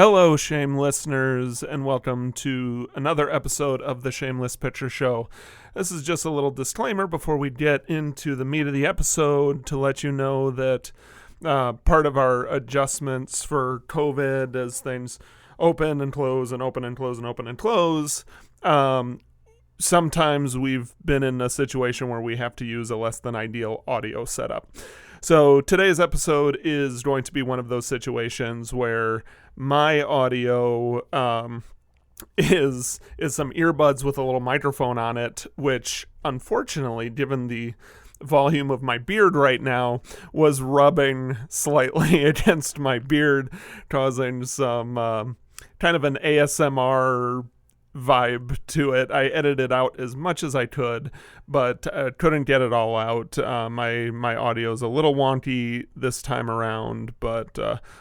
Hello, Shame listeners, and welcome to another episode of the Shameless Picture Show. This is just a little disclaimer before we get into the meat of the episode to let you know that part of our adjustments for COVID as things open and close and open and close and open and close, sometimes we've been in a situation where we have to use a less than ideal audio setup. So today's episode is going to be one of those situations where my audio is some earbuds with a little microphone on it, which unfortunately, given the volume of my beard right now, was rubbing slightly against my beard, causing some kind of an ASMR vibe to it. I edited out as much as I could, but couldn't get it all out. My audio is a little wonky this time around, but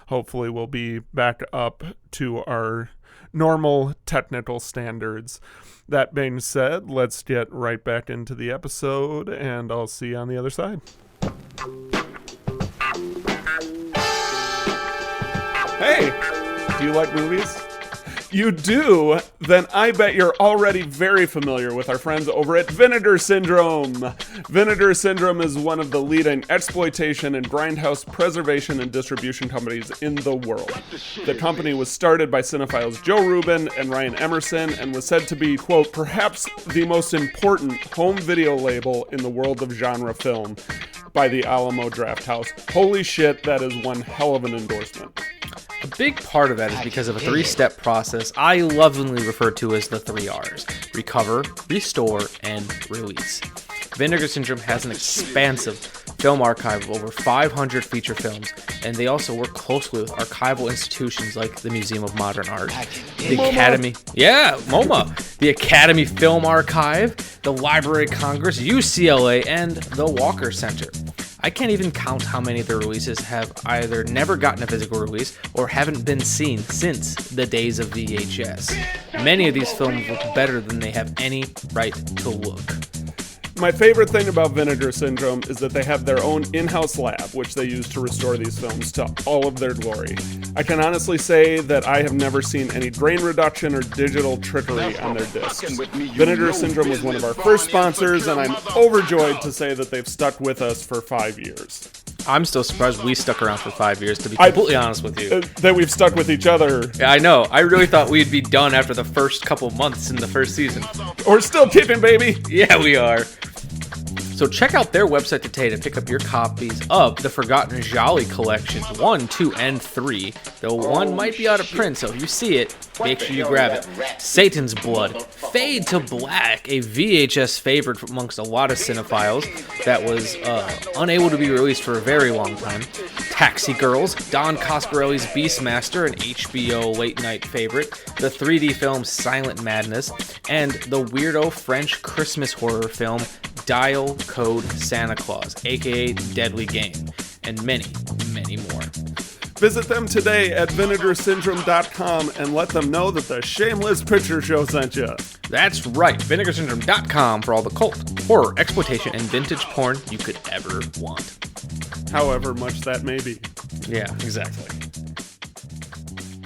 hopefully we'll be back up to our normal technical standards. That being said, let's get right back into the episode, and I'll see you on the other side. Hey, do you like movies? You do? Then I bet you're already very familiar with our friends over at Vinegar Syndrome. Vinegar Syndrome is one of the leading exploitation and grindhouse preservation and distribution companies in the world. The company was started by cinephiles Joe Rubin and Ryan Emerson and was said to be, quote, perhaps the most important home video label in the world of genre film by the Alamo Drafthouse. Holy shit, that is one hell of an endorsement. A big part of that is because of a three-step process I lovingly refer to as the 3 R's: recover, restore, and release. Vinegar Syndrome has an expansive film archive of over 500 feature films, and they also work closely with archival institutions like the Museum of Modern Art, the Academy, MoMA, the Academy Film Archive, the Library of Congress, UCLA, and the Walker Center. I can't even count how many of their releases have either never gotten a physical release or haven't been seen since the days of VHS. Many of these films look better than they have any right to look. My favorite thing about Vinegar Syndrome is that they have their own in-house lab, which they use to restore these films to all of their glory. I can honestly say that I have never seen any grain reduction or digital trickery on their discs. Vinegar Syndrome was one of our first sponsors, and I'm overjoyed to say that they've stuck with us for 5 years. I'm still surprised we stuck around for 5 years, to be completely honest with you. That we've stuck with each other. Yeah, I know. I really thought we'd be done after the first couple months in the first season. We're still kicking, baby! Yeah, we are. So check out their website today to pick up your copies of the Forgotten Jolly collections 1, 2, and 3. Though one might be out of print, so if you see it, make sure you grab it. Satan's Blood, Fade to Black, a VHS favorite amongst a lot of cinephiles that was unable to be released for a very long time. Taxi Girls, Don Coscarelli's Beastmaster, an HBO late-night favorite. The 3D film Silent Madness, and the weirdo French Christmas horror film Dial Code Santa Claus, aka Deadly Game, and many, many more. Visit them today at vinegarsyndrome.com and let them know that the Shameless Picture Show sent you. That's right, vinegarsyndrome.com for all the cult, horror, exploitation, and vintage porn you could ever want. However much that may be. Yeah, exactly.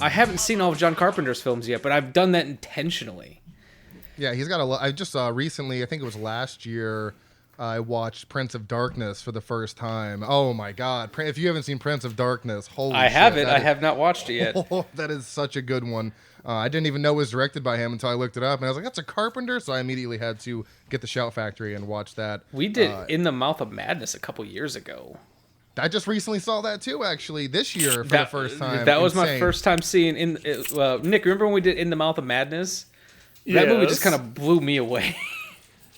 I haven't seen all of John Carpenter's films yet, but I've done that intentionally. Yeah, he's got a lot. I just recently, I think it was last year, I watched Prince of Darkness for the first time. Oh my God. If you haven't seen Prince of Darkness, holy I shit. have it. I have not watched it yet. Oh, that is such a good one. I didn't even know it was directed by him until I looked it up, and I was like, that's a Carpenter? So I immediately had to get the Shout Factory and watch that. We did In the Mouth of Madness a couple years ago. I just recently saw that too, actually, this year for the first time. That was my first time seeing Nick, remember when we did In the Mouth of Madness? That movie just kind of blew me away.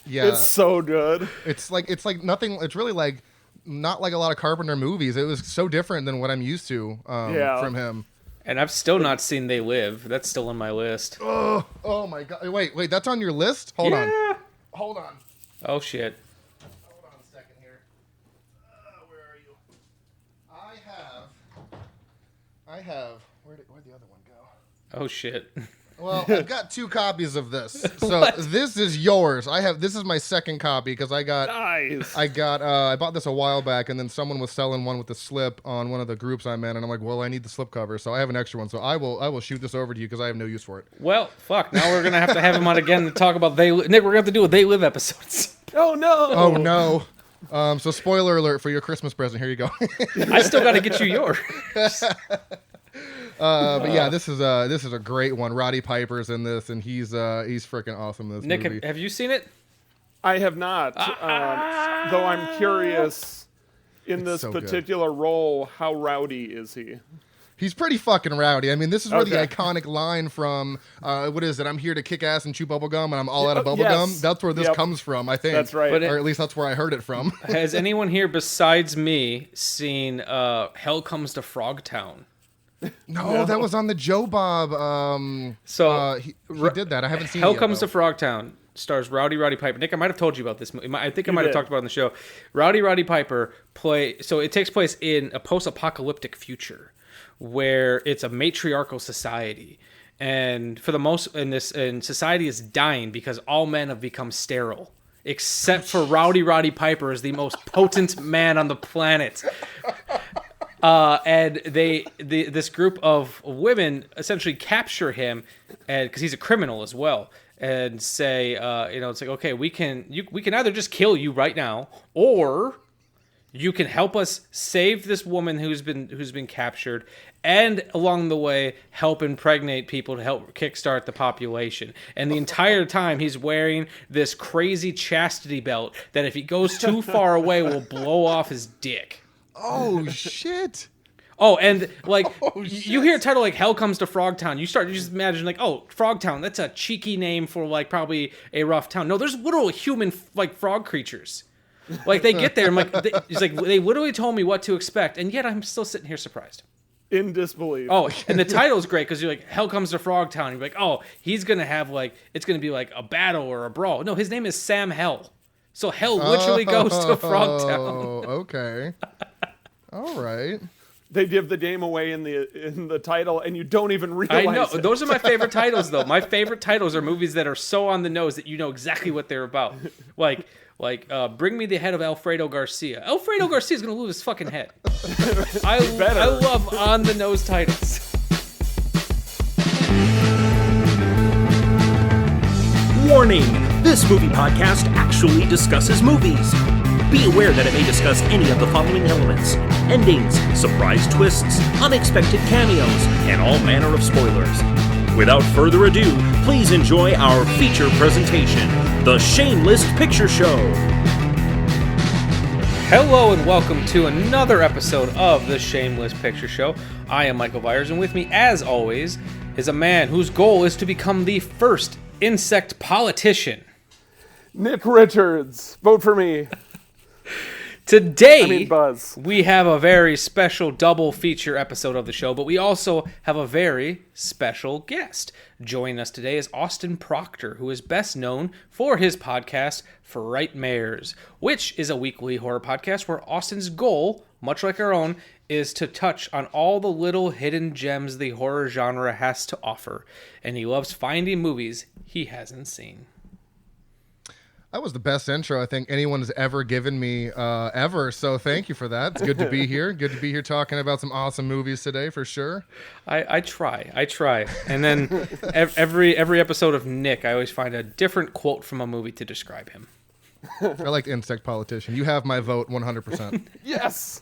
Yeah, it's so good. It's like nothing. It's really like not like a lot of Carpenter movies. It was so different than what I'm used to from him. And I've still not seen They Live. That's still on my list. Oh my God! Wait, that's on your list? Hold on. Oh shit. Hold on a second here. Where are you? I have. Where'd the other one go? Oh shit. Well, I've got 2 copies of this. So this is yours. This is my second copy because I Nice. bought this a while back, and then someone was selling one with the slip on one of the groups I'm in, and I'm like, well, I need the slip cover, so I have an extra one. So I will shoot this over to you because I have no use for it. Well, fuck. Now we're gonna have to have him on again to talk about Nick. We're gonna have to do a They Live episodes. Oh no. Oh no. So spoiler alert for your Christmas present. Here you go. I still got to get you yours. But yeah, this is a great one. Roddy Piper's in this, and he's freaking awesome in this Nick, movie. have you seen it? I have not. Though I'm curious, in this so good. particular role, how rowdy is he? He's pretty fucking rowdy. I mean, this is where the Okay. iconic line from what is it? I'm here to kick ass and chew bubble gum, and I'm all out of bubble Yes. gum. That's where this Yep. comes from, I think. That's right. But Or at least that's where I heard it from. Has anyone here besides me seen Hell Comes to Frogtown? No, that was on the Joe Bob. He did that. I haven't seen it Hell yet, Comes though. to Frogtown stars Roddy Piper. Nick, I might have told you about this movie. I think I might have did. talked about it on the show. Roddy Piper so it takes place in a post-apocalyptic future where it's a matriarchal society. And for the most and society is dying because all men have become sterile. Except for Roddy Piper is the most potent man on the planet. And this group of women essentially capture him, and because he's a criminal as well, and say, it's like, okay, we can either just kill you right now, or you can help us save this woman who's been captured, and along the way help impregnate people to help kickstart the population. And the entire time he's wearing this crazy chastity belt that if he goes too far away will blow off his dick. Oh shit! Oh, and like you hear a title like "Hell Comes to Frogtown," you just imagine like, oh, Frogtown. That's a cheeky name for like probably a rough town. No, there's literal human like frog creatures. Like they get there, and like they literally told me what to expect, and yet I'm still sitting here surprised. In disbelief. Oh, and the title's great because you're like, "Hell Comes to Frogtown." You're like, oh, he's gonna have like it's gonna be like a battle or a brawl. No, his name is Sam Hell. So hell literally goes to Frogtown. Oh, okay. All right. They give the game away in the title, and you don't even realize I know. it. Those are my favorite titles, though. My favorite titles are movies that are so on the nose that you know exactly what they're about. Like Bring Me the Head of Alfredo Garcia. Alfredo Garcia's going to lose his fucking head. I love on the nose titles. Warning! This movie podcast actually discusses movies. Be aware that it may discuss any of the following elements: endings, surprise twists, unexpected cameos, and all manner of spoilers. Without further ado, please enjoy our feature presentation, The Shameless Picture Show. Hello and welcome to another episode of The Shameless Picture Show. I am Michael Viers, and with me, as always, is a man whose goal is to become the first insect politician. Nick Richards. Vote for me. Today, Buzz. we have a very special double feature episode of the show, but we also have a very special guest. Joining us today is Austin Proctor, who is best known for his podcast, Frightmares, which is a weekly horror podcast where Austin's goal, much like our own, is to touch on all the little hidden gems the horror genre has to offer. And he loves finding movies he hasn't seen. That was the best intro I think anyone has ever given me, ever. So thank you for that. It's good to be here. Good to be here talking about some awesome movies today, for sure. I try. And then every episode of Nick, I always find a different quote from a movie to describe him. I like insect politician. You have my vote 100%. Yes.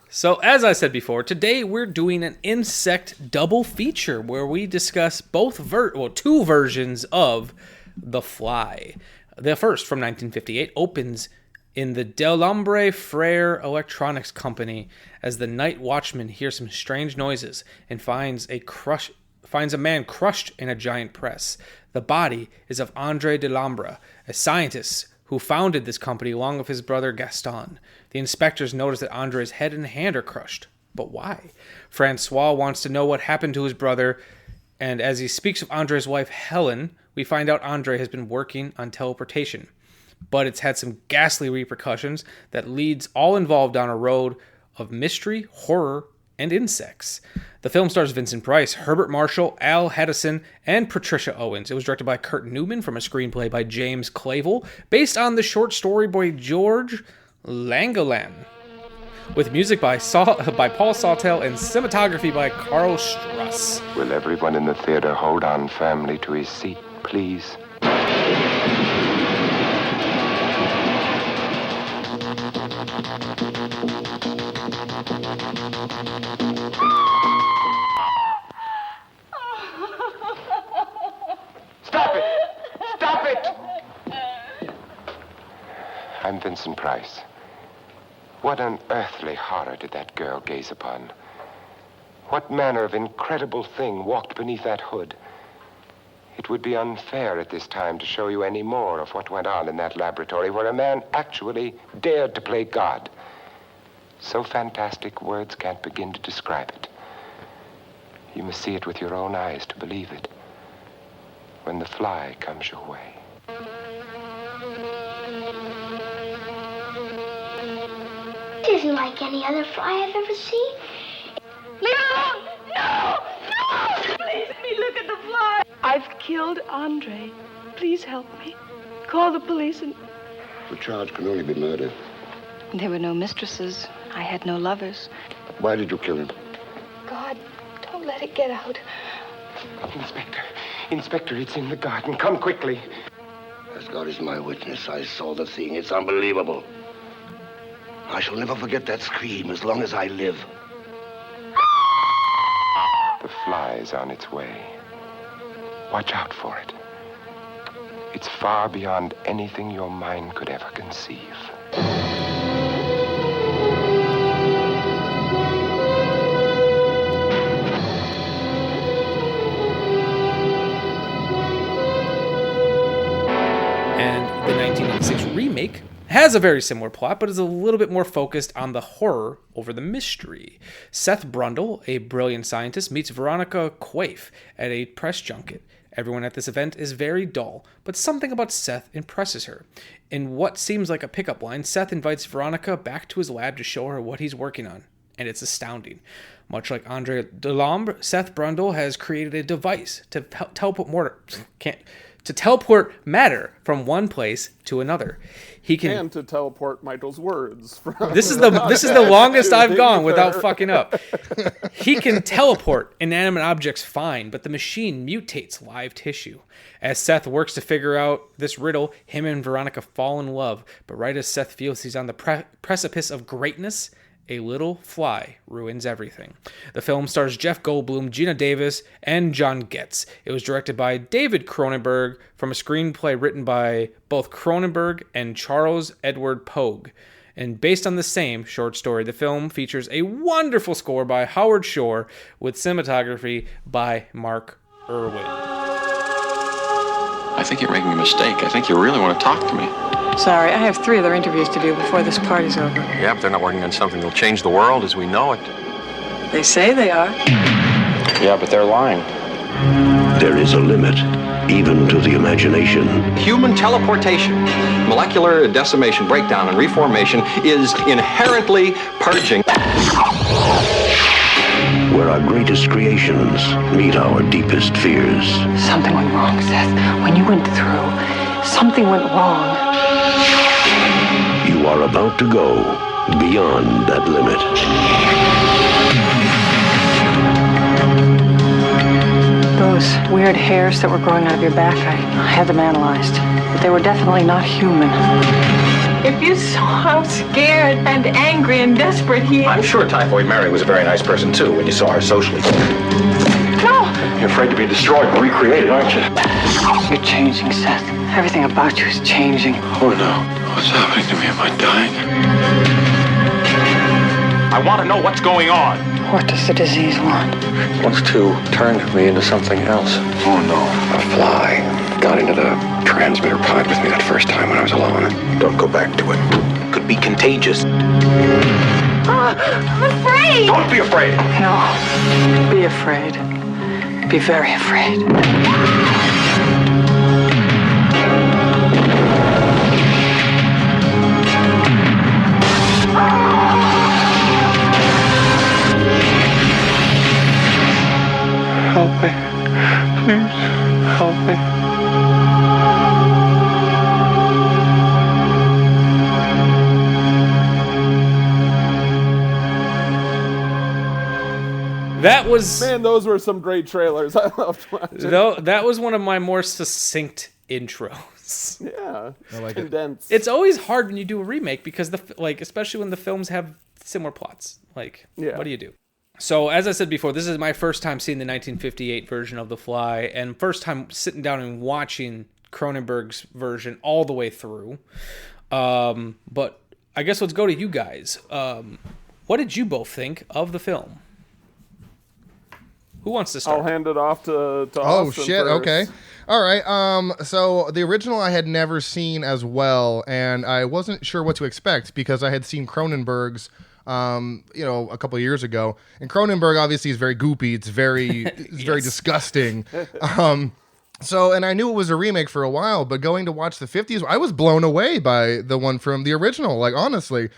So, as I said before, today we're doing an insect double feature where we discuss two versions of The Fly. The first, from 1958, opens in the Delambre Frere Electronics Company as the night watchman hears some strange noises and finds a man crushed in a giant press. The body is of Andre Delambre, a scientist who founded this company along with his brother Gaston. The inspectors notice that Andre's head and hand are crushed. But why? Francois wants to know what happened to his brother, and as he speaks of Andre's wife, Helen, we find out Andre has been working on teleportation. But it's had some ghastly repercussions that leads all involved down a road of mystery, horror, and insects. The film stars Vincent Price, Herbert Marshall, Al Hedison, and Patricia Owens. It was directed by Kurt Newman from a screenplay by James Clavell, based on the short story by George Langeland, with music by Paul Sawtelle and cinematography by Carl Struss. Will everyone in the theater hold on firmly to his seat, please? Stop it! Stop it! I'm Vincent Price. What unearthly horror did that girl gaze upon? What manner of incredible thing walked beneath that hood? It would be unfair at this time to show you any more of what went on in that laboratory where a man actually dared to play God. So fantastic, words can't begin to describe it. You must see it with your own eyes to believe it. When the fly comes your way. It isn't like any other fly I've ever seen. No! No! No! Please let me look at the fly. I've killed Andre. Please help me. Call the police and... The charge can only be murder. There were no mistresses. I had no lovers. Why did you kill him? God, don't let it get out. Inspector, it's in the garden. Come quickly. As God is my witness, I saw the thing. It's unbelievable. I shall never forget that scream as long as I live. The fly's on its way. Watch out for it. It's far beyond anything your mind could ever conceive. And the 1986 remake has a very similar plot, but is a little bit more focused on the horror over the mystery. Seth Brundle, a brilliant scientist, meets Veronica Quaife at a press junket. Everyone at this event is very dull, but something about Seth impresses her. In what seems like a pickup line, Seth invites Veronica back to his lab to show her what he's working on, and it's astounding. Much like Andre Delambre, Seth Brundle has created a device to teleport matter from one place to another. He can And to teleport Michael's words. This is the longest I've gone without fucking up. He can teleport inanimate objects fine, but the machine mutates live tissue. As Seth works to figure out this riddle, him and Veronica fall in love. But right as Seth feels he's on the precipice of greatness, a little fly ruins everything. The film stars Jeff Goldblum, Gina Davis, and John Getz. It was directed by David Cronenberg from a screenplay written by both Cronenberg and Charles Edward Pogue. And based on the same short story, the film features a wonderful score by Howard Shore with cinematography by Mark Irwin. I think you're making a mistake. I think you really want to talk to me. Sorry, I have 3 other interviews to do before this party's over. Yeah, but they're not working on something that'll change the world as we know it. They say they are. Yeah, but they're lying. There is a limit, even to the imagination. Human teleportation, molecular decimation, breakdown, and reformation is inherently purging. Where our greatest creations meet our deepest fears. Something went wrong, Seth. When you went through, something went wrong. You are about to go beyond that limit. Those weird hairs that were growing out of your back, I had them analyzed. But they were definitely not human. If you saw how scared and angry and desperate he is... I'm sure Typhoid Mary was a very nice person, too, when you saw her socially. No! You're afraid to be destroyed and recreated, aren't you? You're changing, Seth. Everything about you is changing. Oh, no. What's happening to me? Am I dying? I want to know what's going on. What does the disease want? It wants to turn me into something else. Oh, no. A fly got into the transmitter pod with me that first time when I was alone. Don't go back to it. Could be contagious. I'm afraid! Don't be afraid. No. Be afraid. Be very afraid. me. Please help me. That was... Man, those were some great trailers. I loved watching. That was one of my more succinct intros. Yeah. I like Condensed. It's always hard when you do a remake because, especially when the films have similar plots. What do you do? So, as I said before, this is my first time seeing the 1958 version of The Fly, and first time sitting down and watching Cronenberg's version all the way through. But I guess let's go to you guys. What did you both think of the film? Who wants to start? I'll hand it off to Austin. Oh shit! First. Okay, all right. So the original I had never seen as well, and I wasn't sure what to expect because I had seen Cronenberg's, a couple of years ago, and Cronenberg obviously is very goopy. It's very, very disgusting. So, and I knew it was a remake for a while, but going to watch the 50s, I was blown away by the one from the original. Like honestly,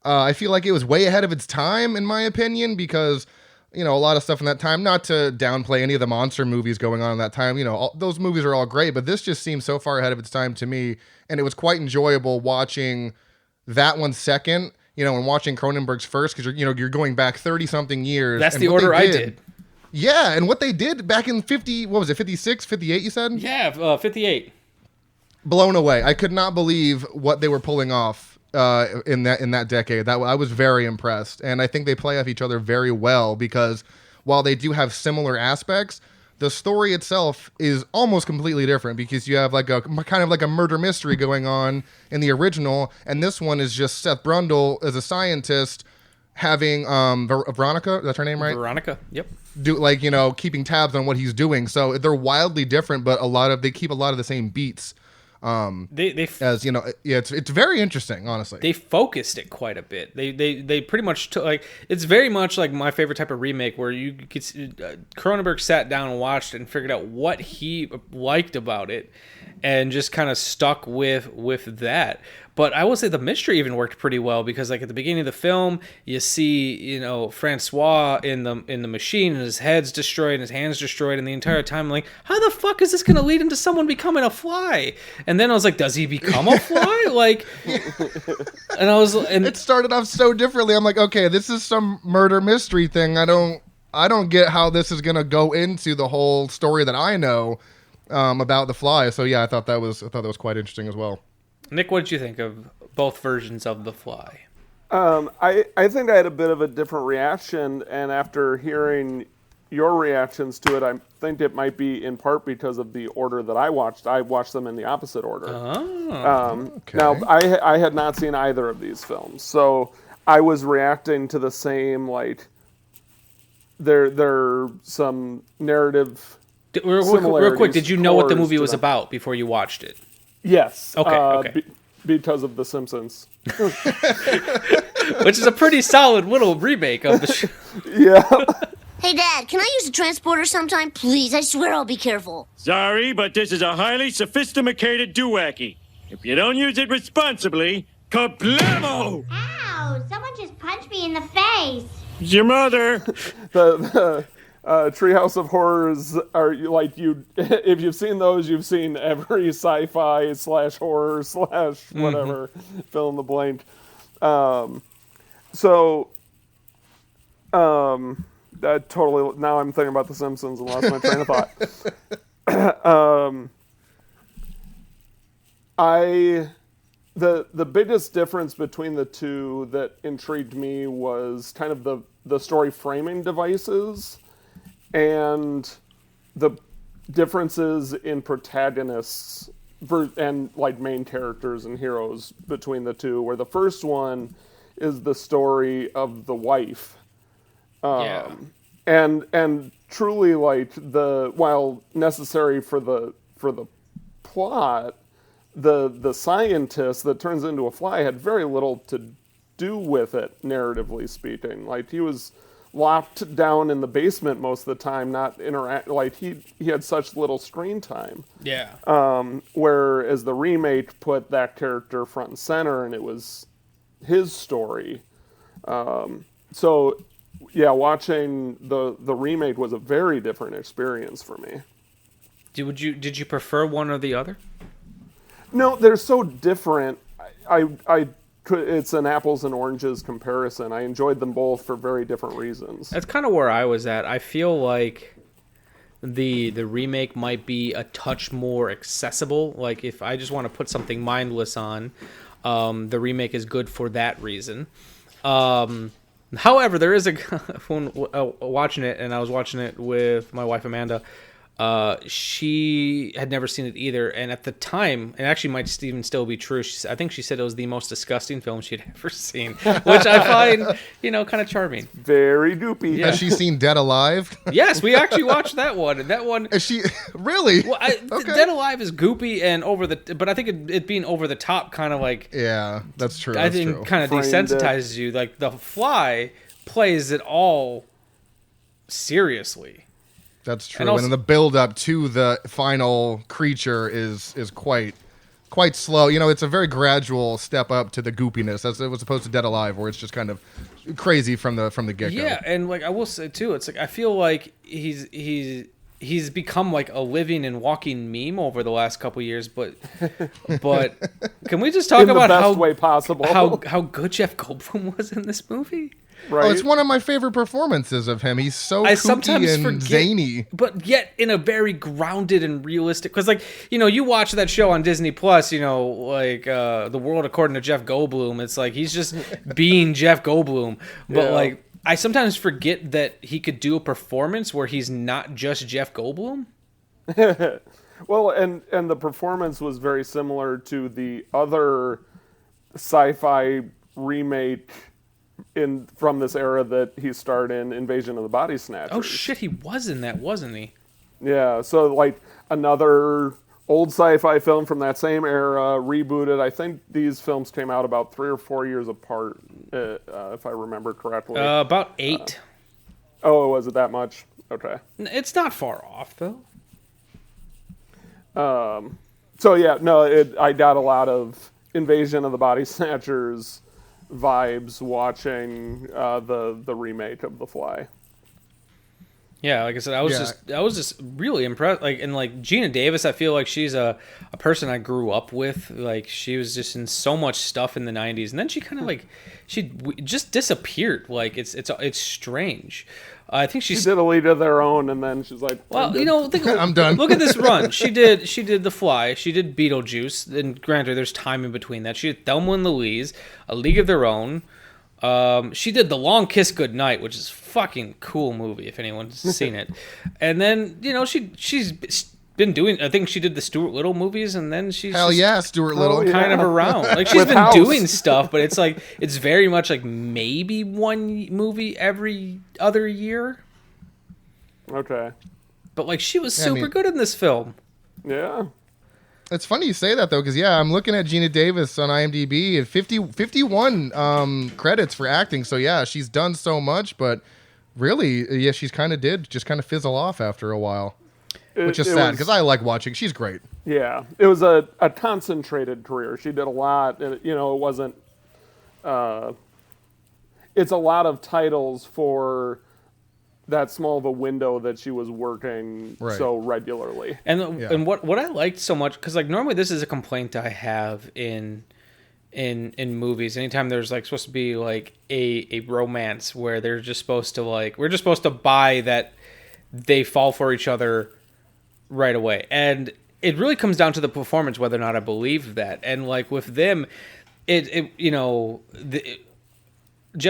I feel like it was way ahead of its time, in my opinion, because. A lot of stuff in that time, not to downplay any of the monster movies going on in that time. Those movies are all great, but this just seems so far ahead of its time to me. And it was quite enjoyable watching that one second, and watching Cronenberg's first, because you're going back 30 something years. That's the order I did. Yeah. And what they did back in 56, 58, you said? Yeah, 58. Blown away. I could not believe what they were pulling off. In that decade, I was very impressed, and I think they play off each other very well because while they do have similar aspects, the story itself is almost completely different because you have like a kind of like a murder mystery going on in the original, and this one is just Seth Brundle as a scientist having Veronica, that's her name, right? Veronica, yep. Keeping tabs on what he's doing. So they're wildly different, but they keep a lot of the same beats. It's very interesting, honestly. They focused it quite a bit. They pretty much took, it's very much like my favorite type of remake where you could Cronenberg sat down and watched it and figured out what he liked about it and just kind of stuck with that. But I will say the mystery even worked pretty well because at the beginning of the film, you see, Francois in the machine and his head's destroyed and his hand's destroyed, and the entire time I'm like, how the fuck is this going to lead into someone becoming a fly? And then I was like, does he become a fly? And it started off so differently. I'm like, okay, this is some murder mystery thing. I don't get how this is going to go into the whole story that I know about the Fly. So yeah, I thought that was quite interesting as well. Nick, what did you think of both versions of The Fly? I think I had a bit of a different reaction, and after hearing your reactions to it, I think it might be in part because of the order that I watched. I watched them in the opposite order. Okay. Now, I had not seen either of these films, so I was reacting to the same, there are some narrative real quick, did you know what the movie was about before you watched it? Yes. Okay. Because of The Simpsons. Which is a pretty solid little remake of the show. Yeah. Hey, Dad, can I use a transporter sometime? Please, I swear I'll be careful. Sorry, but this is a highly sophisticated doowacky. If you don't use it responsibly, kablamo! Ow, someone just punched me in the face. It's your mother. The Treehouse of Horrors are if you've seen those, you've seen every sci-fi / horror / whatever, fill in the blank. That totally, now I'm thinking about The Simpsons and lost my train of thought. The biggest difference between the two that intrigued me was kind of the story framing devices and the differences in protagonists and main characters and heroes between the two, where the first one is the story of the wife. And truly, while necessary for the plot, the scientist that turns into a fly had very little to do with it, narratively speaking. He was locked down in the basement most of the time, not interact. He had such little screen time. Yeah. Whereas the remake put that character front and center, and it was his story. So yeah, watching the remake was a very different experience for me. Did you prefer one or the other? No, they're so different. It's an apples and oranges comparison. I enjoyed them both for very different reasons. That's kind of where I was at. I feel like the remake might be a touch more accessible. Like if I just want to put something mindless on, the remake is good for that reason. However, there is a when watching it, and I was watching it with my wife Amanda. She had never seen it either, and at the time, it actually might even still be true. I think she said it was the most disgusting film she'd ever seen, which I find, kind of charming. Very goopy. Yeah. Has she seen Dead Alive? Yes, we actually watched that one. And that one is she really? Well, okay. Dead Alive is goopy and but I think it being over the top, kind of like that's true. I think kind of desensitizes you. Like The Fly plays it all seriously. That's true, and then the build up to the final creature is quite slow. It's a very gradual step up to the goopiness, as opposed to Dead Alive, where it's just kind of crazy from the get go. Yeah, and like I will say too, it's like I feel like he's become like a living and walking meme over the last couple of years. But can we just talk about the best way possible how good Jeff Goldblum was in this movie? Right. Oh, it's one of my favorite performances of him. He's so kooky and zany, but yet in a very grounded and realistic. Because, you watch that show on Disney Plus, The World According to Jeff Goldblum. It's like he's just being Jeff Goldblum. But I sometimes forget that he could do a performance where he's not just Jeff Goldblum. Well, and the performance was very similar to the other sci-fi remake from this era that he starred in, Invasion of the Body Snatchers. Oh shit, he was in that, wasn't he? Yeah, so another old sci-fi film from that same era, rebooted. I think these films came out about 3 or 4 years apart, if I remember correctly. About 8. Was it that much? Okay. It's not far off, though. So yeah, no, I got a lot of Invasion of the Body Snatchers vibes watching the remake of The Fly. Yeah, like I said, I was just really impressed. Like Gina Davis, I feel like she's a person I grew up with. Like she was just in so much stuff in the '90s, and then she kind of she just disappeared. Like it's strange. I think she did A League of Their Own, and then she's like, well, I'm done. Look at this run. She did The Fly. She did Beetlejuice. And granted, there's time in between that. She did Thelma and Louise, A League of Their Own. She did The Long Kiss Goodnight, which is a fucking cool movie if anyone's seen it. And then she's been doing. I think she did the Stuart Little movies, and then she's Stuart Little kind of around. Like she's been doing stuff, but it's very much like maybe one movie every other year. Okay. But she was super good in this film. Yeah. It's funny you say that though, because I'm looking at Gina Davis on IMDb and 51 credits for acting. So yeah, she's done so much, but really, she's kind of fizzle off after a while. Which is sad, because I like watching. She's great. Yeah. It was a concentrated career. She did a lot. It wasn't... it's a lot of titles for that small of a window that she was working so regularly. And what I liked so much, because normally this is a complaint I have in movies. Anytime there's supposed to be a romance where they're just supposed to we're just supposed to buy that they fall for each other right away, and it really comes down to the performance whether or not I believe that. And with them, Jeff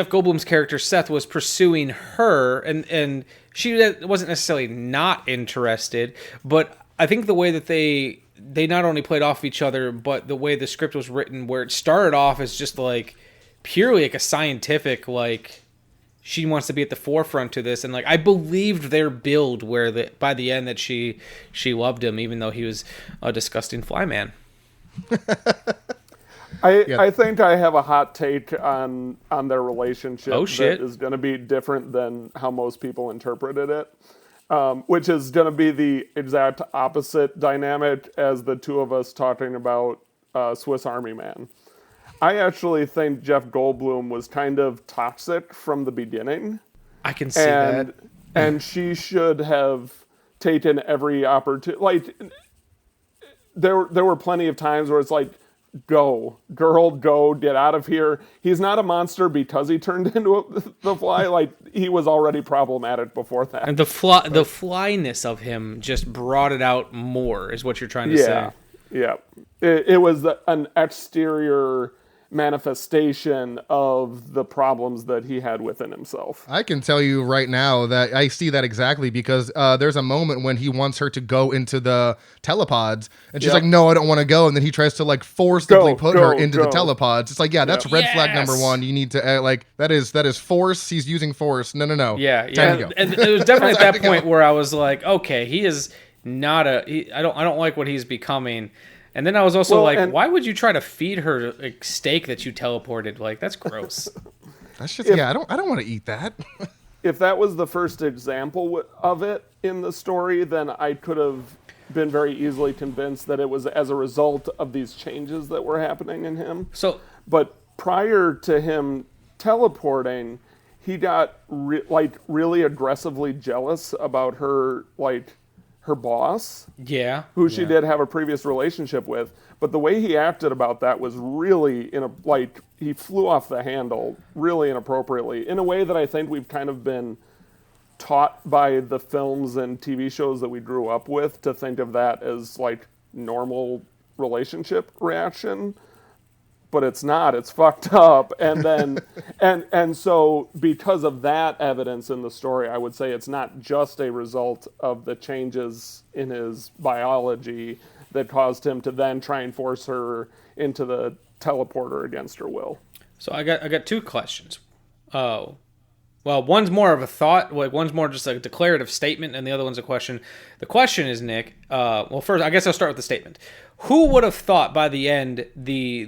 Goldblum's character Seth was pursuing her, and she wasn't necessarily not interested, but I think the way that they not only played off each other, but the way the script was written, where it started off as just purely a scientific she wants to be at the forefront to this, and I believed their build where by the end that she loved him, even though he was a disgusting fly man. I think I have a hot take on their relationship that is going to be different than how most people interpreted it, which is going to be the exact opposite dynamic as the two of us talking about Swiss Army Man. I actually think Jeff Goldblum was kind of toxic from the beginning. I can see that. And she should have taken every opportunity. Like, there were plenty of times where it's like, go, girl, go, get out of here. He's not a monster because he turned into the fly. Like, he was already problematic before that. And the flyness of him just brought it out more, is what you're trying to say. Yeah. It was an exterior manifestation of the problems that he had within himself. I can tell you right now that I see that exactly, because there's a moment when he wants her to go into the telepods, and she's like, no, I don't want to go. And then he tries to like forcibly put her into the telepods. It's like, that's red flag number one. You need to like, that is force. He's using force. No. Yeah. Time to go. And it was definitely at that point where I was like, okay, he is not I don't like what he's becoming. And then I was also why would you try to feed her a steak that you teleported? Like, that's gross. That's just, I don't want to eat that. If that was the first example of it in the story, then I could have been very easily convinced that it was as a result of these changes that were happening in him. But prior to him teleporting, he got really aggressively jealous about her, her boss, who she did have a previous relationship with. But the way he acted about that was really he flew off the handle really inappropriately, in a way that I think we've kind of been taught by the films and TV shows that we grew up with to think of that as like normal relationship reaction. But it's not. It's fucked up. And then, and so because of that evidence in the story, I would say it's not just a result of the changes in his biology that caused him to then try and force her into the teleporter against her will. So I got two questions. Well, one's more of a thought, one's more just a declarative statement, and the other one's a question. The question is, Nick, first, I guess I'll start with the statement. Who would have thought by the end the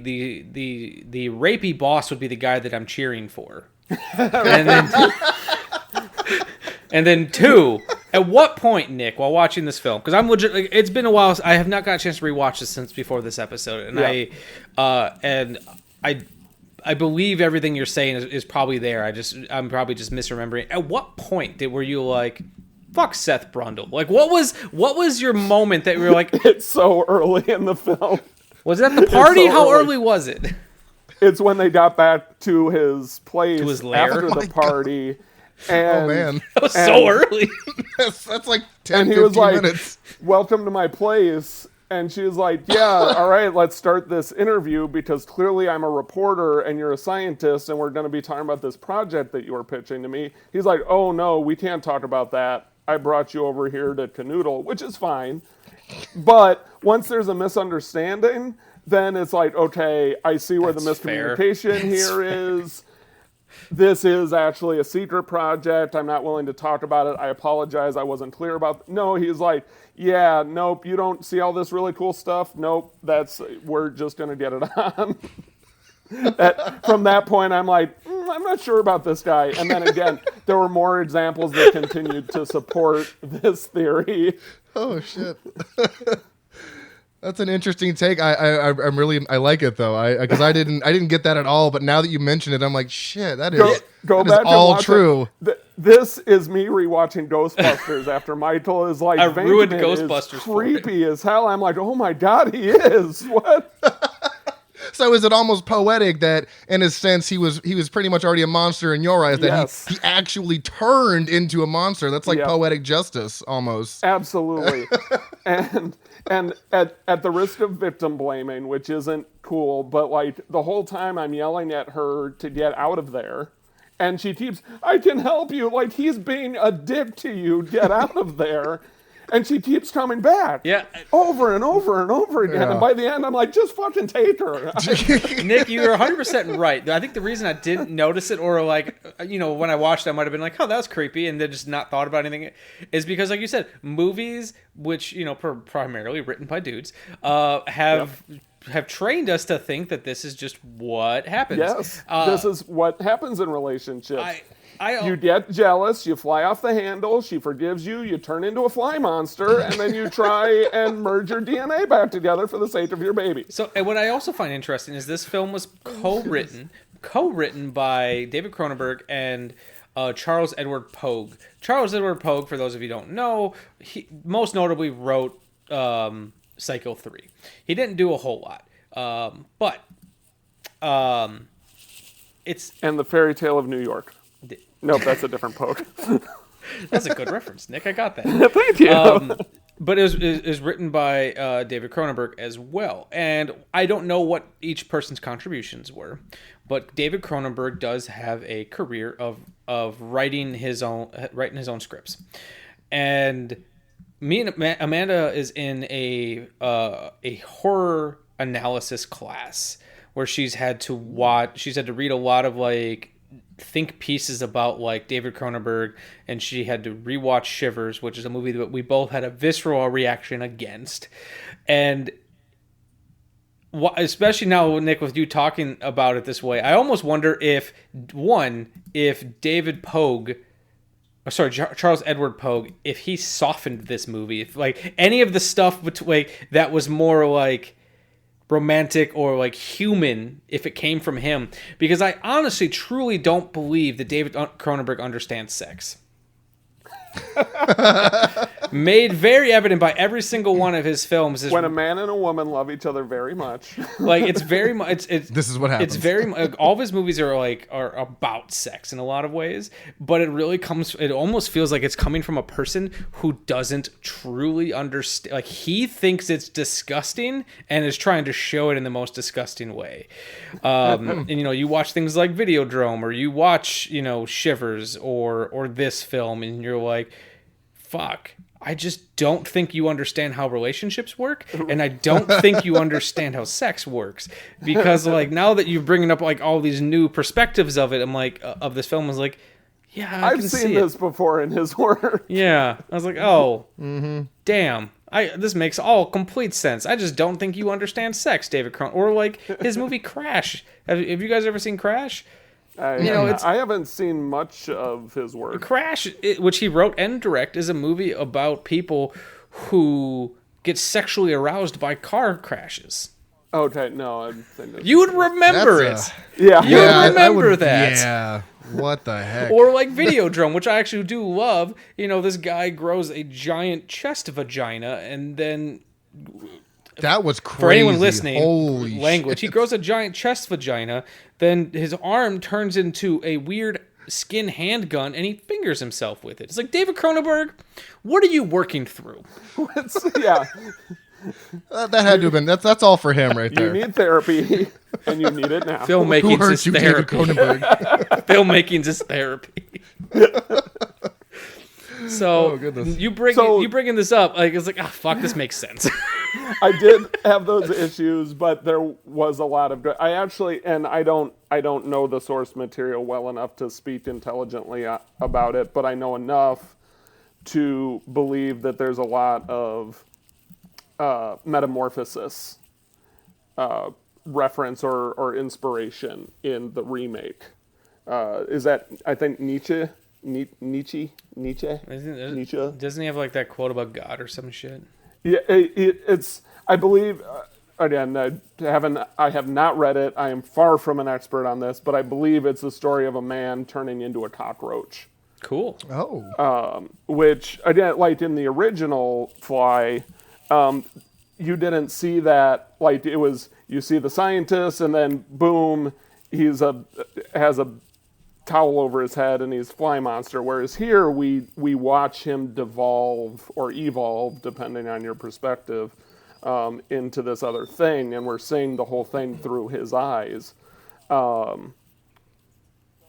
rapey boss would be the guy that I'm cheering for? And then two, at what point, Nick, while watching this film, because I'm legit, it's been a while, I have not got a chance to rewatch this since before this episode, and I believe everything you're saying is probably there. I'm probably just misremembering. At what point were you like, fuck Seth Brundle? Like, what was your moment that you were like, it's so early in the film. Was that the party? How early was it? It's when they got back to his place, to his lair after the party. And, oh man, that was so early. that's like 10, and he 15 was like, minutes. "Welcome to my place." And she was like, yeah, all right, let's start this interview because clearly I'm a reporter and you're a scientist and we're going to be talking about this project that you were pitching to me. He's like, oh, no, we can't talk about that. I brought you over here to canoodle, which is fine. But once there's a misunderstanding, then it's like, okay, I see where the miscommunication here is. This is actually a secret project. I'm not willing to talk about it. I apologize. I wasn't clear about. No, he's like, yeah, nope. You don't see all this really cool stuff. Nope. We're just going to get it on. From that point, I'm like, I'm not sure about this guy. And then again, there were more examples that continued to support this theory. Oh shit. That's an interesting take. I like it though. Because I didn't get that at all. But now that you mention it, I'm like, shit. That is all true. This is me rewatching Ghostbusters after Michael is like, I ruined Ghostbusters. Is creepy as hell. I'm like, oh my god, he is. What? So is it almost poetic that, in a sense, he was pretty much already a monster in your eyes, that he actually turned into a monster? That's like poetic justice, almost. Absolutely. And at the risk of victim blaming, which isn't cool, but like the whole time I'm yelling at her to get out of there, and she keeps, I can help you, like he's being a dick to you, get out of there. And she keeps coming back. Yeah. Over and over and over again. Yeah. And by the end, I'm like, just fucking take her. Nick, you're 100% right. I think the reason I didn't notice it, or like, when I watched it, I might have been like, oh, that was creepy, and then just not thought about anything, is because, like you said, movies, which, primarily written by dudes, have trained us to think that this is just what happens. Yes. This is what happens in relationships. You get jealous, you fly off the handle, she forgives you, you turn into a fly monster, and then you try and merge your DNA back together for the sake of your baby. So, and what I also find interesting is this film was co-written by David Cronenberg and Charles Edward Pogue. Charles Edward Pogue, for those of you who don't know, he most notably wrote Psycho 3. He didn't do a whole lot, but it's... And the Fairy Tale of New York. Nope, that's a different Pogue. That's a good reference, Nick. I got that. Thank you. But it was written by David Cronenberg as well. And I don't know what each person's contributions were, but David Cronenberg does have a career of writing his own scripts. And me and Amanda is in a horror analysis class where she's had to read a lot of like think pieces about like David Cronenberg, and she had to rewatch Shivers, which is a movie that we both had a visceral reaction against. And especially now, Nick, with you talking about it this way, I almost wonder if David Pogue, Charles Edward Pogue, if he softened this movie, if like any of the stuff that was more like romantic or like human, if it came from him, because I honestly truly don't believe that David Cronenberg understands sex. Made very evident by every single one of his films is when a man and a woman love each other very much. Like it's very much. This is what happens. It's very all of his movies are about sex in a lot of ways, but it really comes. It almost feels like it's coming from a person who doesn't truly understand. Like he thinks it's disgusting and is trying to show it in the most disgusting way. And you watch things like Videodrome, or you watch Shivers, or this film, and you're like, fuck. I just don't think you understand how relationships work, and I don't think you understand how sex works, because like now that you're bringing up like all these new perspectives of it, I'm like of this film, I was like, yeah, I've seen this before in his work. Yeah, I was like, oh, damn, this makes all complete sense. I just don't think you understand sex, David Cronenberg, or like his movie Crash. Have you guys ever seen Crash? I haven't seen much of his work. Crash, which he wrote and directed, is a movie about people who get sexually aroused by car crashes. Okay, no, I think you would remember it. Yeah, you would remember that. Yeah, what the heck? Or like Videodrome, which I actually do love. This guy grows a giant chest vagina, and then that was crazy. For anyone listening, holy language. Shit. He grows a giant chest vagina, then his arm turns into a weird skin handgun, and he fingers himself with it. It's like, David Cronenberg, what are you working through? Yeah. That had to have been. That's all for him right there. You need therapy, and you need it now. Filmmaking's his therapy. Filmmaking's his therapy. So you bringing this up, like it's like, fuck, this makes sense. I did have those issues, but there was a lot of. I don't know the source material well enough to speak intelligently about it, but I know enough to believe that there's a lot of metamorphosis reference or inspiration in the remake. Is that, I think, Nietzsche? Nietzsche? Doesn't he have like that quote about God or some shit? Yeah, it's. I believe. Again, I have not read it. I am far from an expert on this, but I believe it's the story of a man turning into a cockroach. Cool. Oh. Which again, like in the original Fly, you didn't see that. Like it was, you see the scientist, and then boom, has a towel over his head and he's fly monster, whereas here we watch him devolve or evolve, depending on your perspective, into this other thing, and we're seeing the whole thing through his eyes.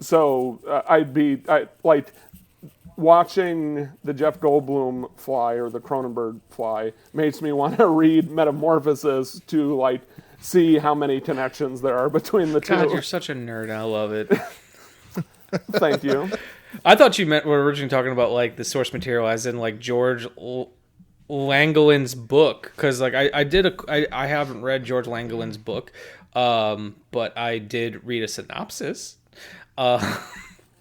So I like watching the Jeff Goldblum Fly or the Cronenberg Fly makes me want to read Metamorphosis to like see how many connections there are between the two. God, you're such a nerd. I love it. Thank you. I thought you were originally talking about like the source material as in like George Langland's book, because like I haven't read George Langland's book, but I did read a synopsis.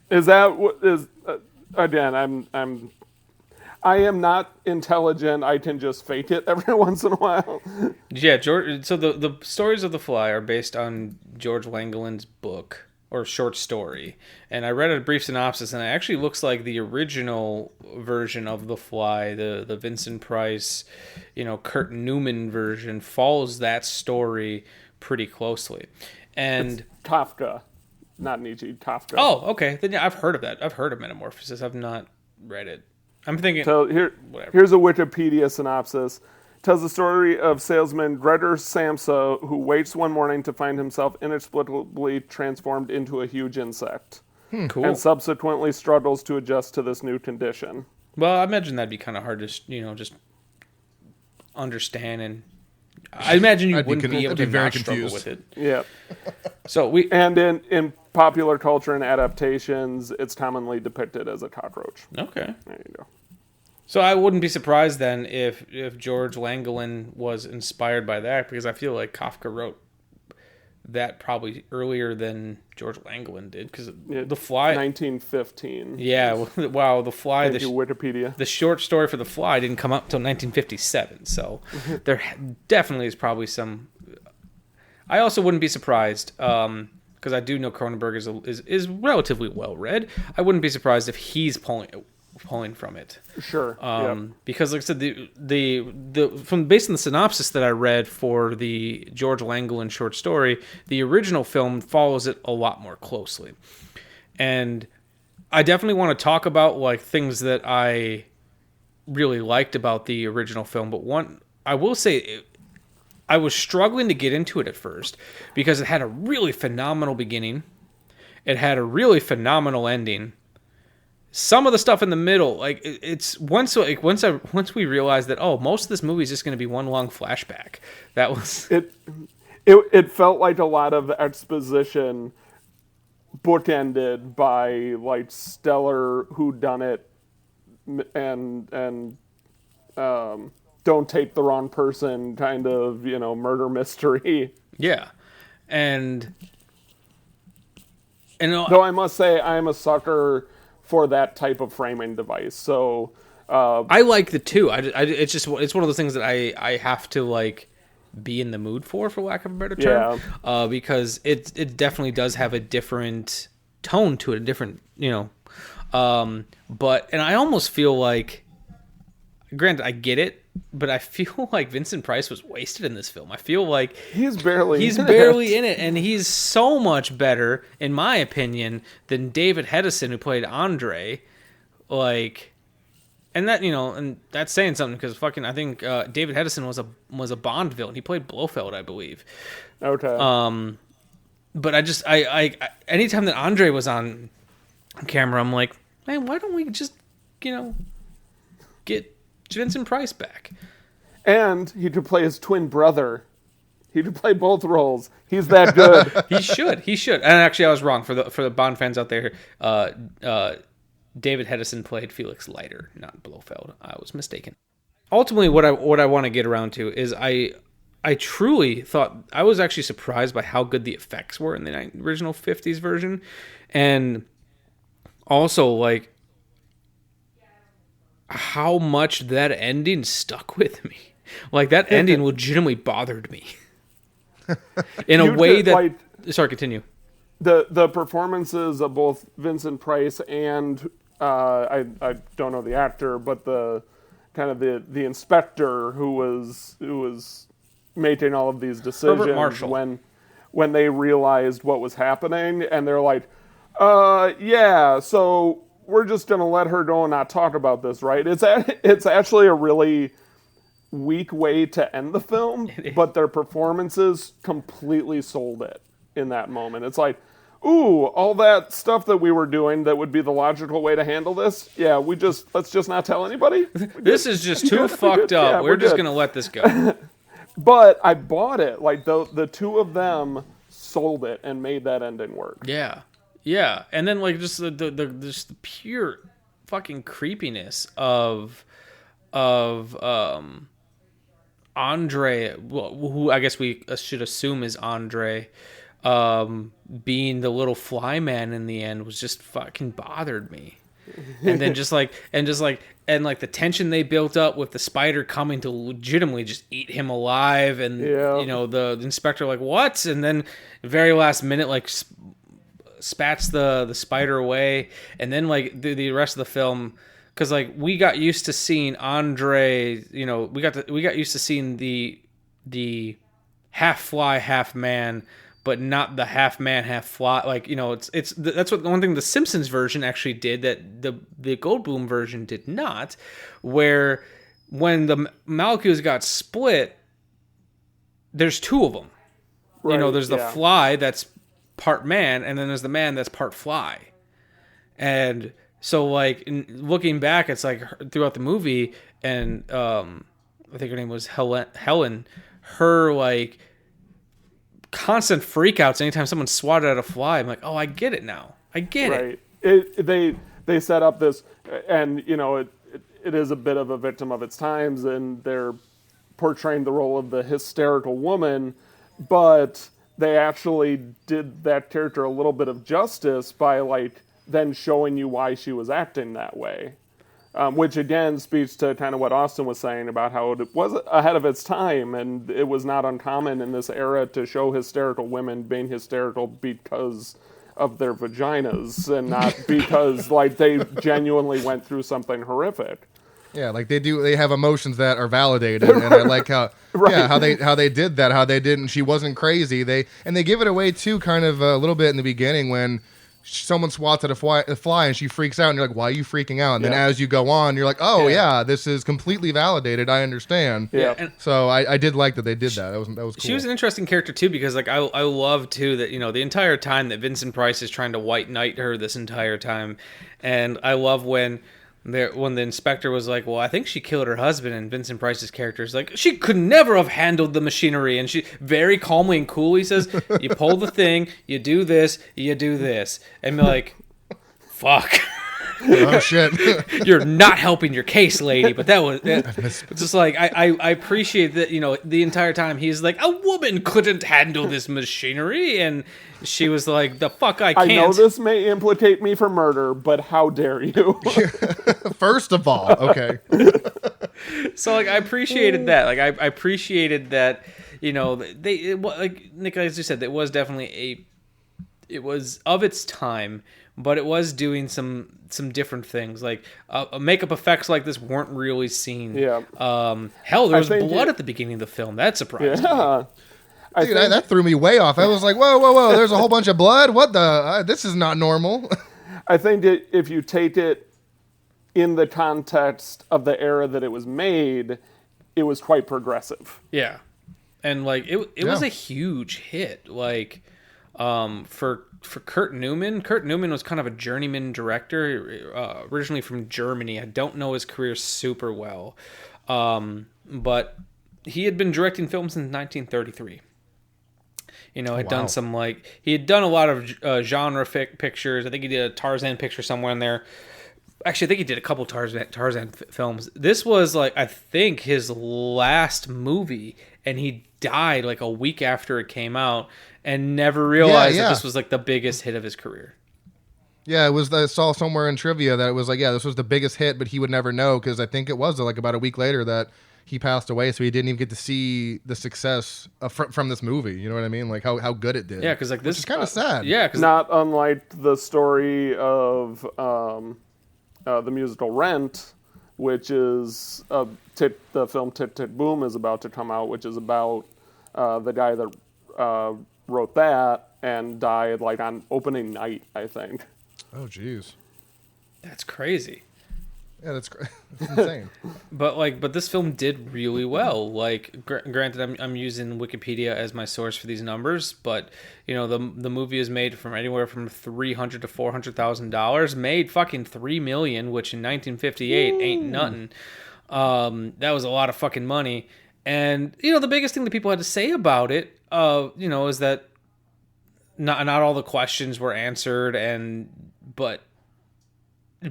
Is that what is again? I am not intelligent. I can just fake it every once in a while. Yeah, George. So the stories of the Fly are based on George Langland's book. or short story, and I read a brief synopsis, and it actually looks like the original version of The Fly, the Vincent Price, Kurt Newman version, follows that story pretty closely. And it's Kafka, not Nietzsche. Kafka. Oh, okay. Then yeah, I've heard of that. I've heard of Metamorphosis. I've not read it. I'm thinking. So here's a Wikipedia synopsis. Tells the story of salesman Gregor Samsa, who wakes one morning to find himself inexplicably transformed into a huge insect. Cool. And subsequently struggles to adjust to this new condition. Well, I imagine that'd be kind of hard to, just understand, and I imagine you wouldn't be able to not struggle with it. Yeah. So in popular culture and adaptations, it's commonly depicted as a cockroach. Okay. There you go. So I wouldn't be surprised then if George Langland was inspired by that, because I feel like Kafka wrote that probably earlier than George Langland did, because The Fly... 1915. Yeah, wow, The Fly... Thank you, Wikipedia. The short story for The Fly didn't come up until 1957, so there definitely is probably some... I also wouldn't be surprised, because I do know Cronenberg is relatively well-read. I wouldn't be surprised if he's pulling from it. Sure. Because like I said, based on the synopsis that I read for the George Langland short story, the original film follows it a lot more closely. And I definitely want to talk about like things that I really liked about the original film, but one I will say I was struggling to get into it at first because it had a really phenomenal beginning. It had a really phenomenal ending. Some of the stuff in the middle, like it's once we realized that most of this movie is just going to be one long flashback. That was it felt like a lot of exposition bookended by like stellar whodunit and don't take the wrong person kind of murder mystery. Yeah, and though I must say I am a sucker for that type of framing device. So I like the two. It's one of those things that I have to like be in the mood for lack of a better term. Yeah. Because it definitely does have a different tone to it, a different but I almost feel like, granted I get it, but I feel like Vincent Price was wasted in this film. I feel like he's barely in it, and he's so much better, in my opinion, than David Hedison, who played Andre. Like, and that and that's saying something, because I think David Hedison was a Bond villain. He played Blofeld, I believe. Okay. But I anytime that Andre was on camera, I'm like, man, why don't we just get Vincent Price back? And he could play his twin brother. He could play both roles. He's that good. He should. And actually, I was wrong. For the Bond fans out there, David Hedison played Felix Leiter, not Blofeld. I was mistaken. Ultimately, what I want to get around to is I truly thought, I was actually surprised by how good the effects were in the original 50s version, and also like how much that ending stuck with me. Like, that ending legitimately bothered me in a way that... Sorry, continue. The performances of both Vincent Price and I don't know the actor, but the kind of the inspector who was making all of these decisions when they realized what was happening, and they're like, yeah, so we're just going to let her go and not talk about this, right? It's actually a really weak way to end the film, but their performances completely sold it in that moment. It's like, ooh, all that stuff that we were doing that would be the logical way to handle this, yeah, let's just not tell anybody. This is just too fucked up. Yeah, we're just going to let this go. But I bought it. Like, the two of them sold it and made that ending work. Yeah. Yeah, and then like just the pure fucking creepiness of Andre, who I guess we should assume is Andre, being the little fly man in the end, was just fucking bothered me. And then and the tension they built up with the spider coming to legitimately just eat him alive, and the inspector like, what? And then very last minute, like, spats the spider away, and then like the rest of the film, because like we got used to seeing Andre, we got used to seeing the half fly half man, but not the half man half fly. Like that's what the one thing the Simpsons version actually did that the Goldblum version did not, where when the molecules got split, there's two of them. Right, There's the fly that's part man, and then there's the man that's part fly. And so, like, looking back, it's like throughout the movie, and I think her name was Helen, her, like, constant freakouts anytime someone swatted at a fly. I'm like, oh, I get it now. I get it. They set up this, and, it is a bit of a victim of its times, and they're portraying the role of the hysterical woman, but they actually did that character a little bit of justice by, like, then showing you why she was acting that way. Which, again, speaks to kind of what Austin was saying about how it was ahead of its time, and it was not uncommon in this era to show hysterical women being hysterical because of their vaginas, and not because, like, they genuinely went through something horrific. Yeah, like they have emotions that are validated, and I like how how they did that, how they didn't. She wasn't crazy. They give it away too, kind of a little bit in the beginning when someone swats at a fly and she freaks out, and you're like, why are you freaking out? And then as you go on, you're like, oh yeah, this is completely validated. I understand. Yeah. And so I did like that they did that. That was cool. She was an interesting character too, because like I love too that the entire time that Vincent Price is trying to white knight her this entire time, and I love when the inspector was like, well, I think she killed her husband, and Vincent Price's character is like, she could never have handled the machinery, and she very calmly and coolly says, you pull the thing, you do this, and be like, fuck. Oh shit. You're not helping your case, lady. But it's just like I appreciate that, the entire time he's like, a woman couldn't handle this machinery, and she was like, the fuck I can't. I know this may implicate me for murder, but how dare you? First of all, okay. So like I appreciated that. Like I appreciated that, like Nick, as you said, it was definitely it was of its time, but it was doing some different things. Like makeup effects like this weren't really seen. Yeah. Hell, there was blood at the beginning of the film. That surprised me. Dude, that threw me way off. I was like, whoa, there's a whole bunch of blood? What the? This is not normal. I think if you take it in the context of the era that it was made, it was quite progressive. Yeah. And like it was a huge hit. Like for Kurt Newman. Kurt Newman was kind of a journeyman director, originally from Germany. I don't know his career super well, but he had been directing films since 1933. Had done some he had done a lot of genre pictures. I think he did a Tarzan picture somewhere in there. Actually, I think he did a couple Tarzan films. This was I think his last movie, and he died like a week after it came out, and never realized that this was like the biggest hit of his career. Yeah, it was. I saw somewhere in trivia that it was like, this was the biggest hit, but he would never know because I think it was like about a week later that he passed away, so he didn't even get to see the success from this movie. You know what I mean? Like how good it did. Yeah, because this is kind of sad. Yeah, cause not unlike the story of the musical Rent, which is the film Tick Tick Boom is about to come out, which is about the guy that wrote that and died on opening night, I think. Oh, jeez. That's crazy. Yeah, that's insane. but this film did really well. Granted, I'm using Wikipedia as my source for these numbers, but the movie is made from anywhere from $300,000 to $400,000. Made fucking $3 million, which in 1958 ain't nothing. That was a lot of fucking money. And the biggest thing that people had to say about it, is that not all the questions were answered, but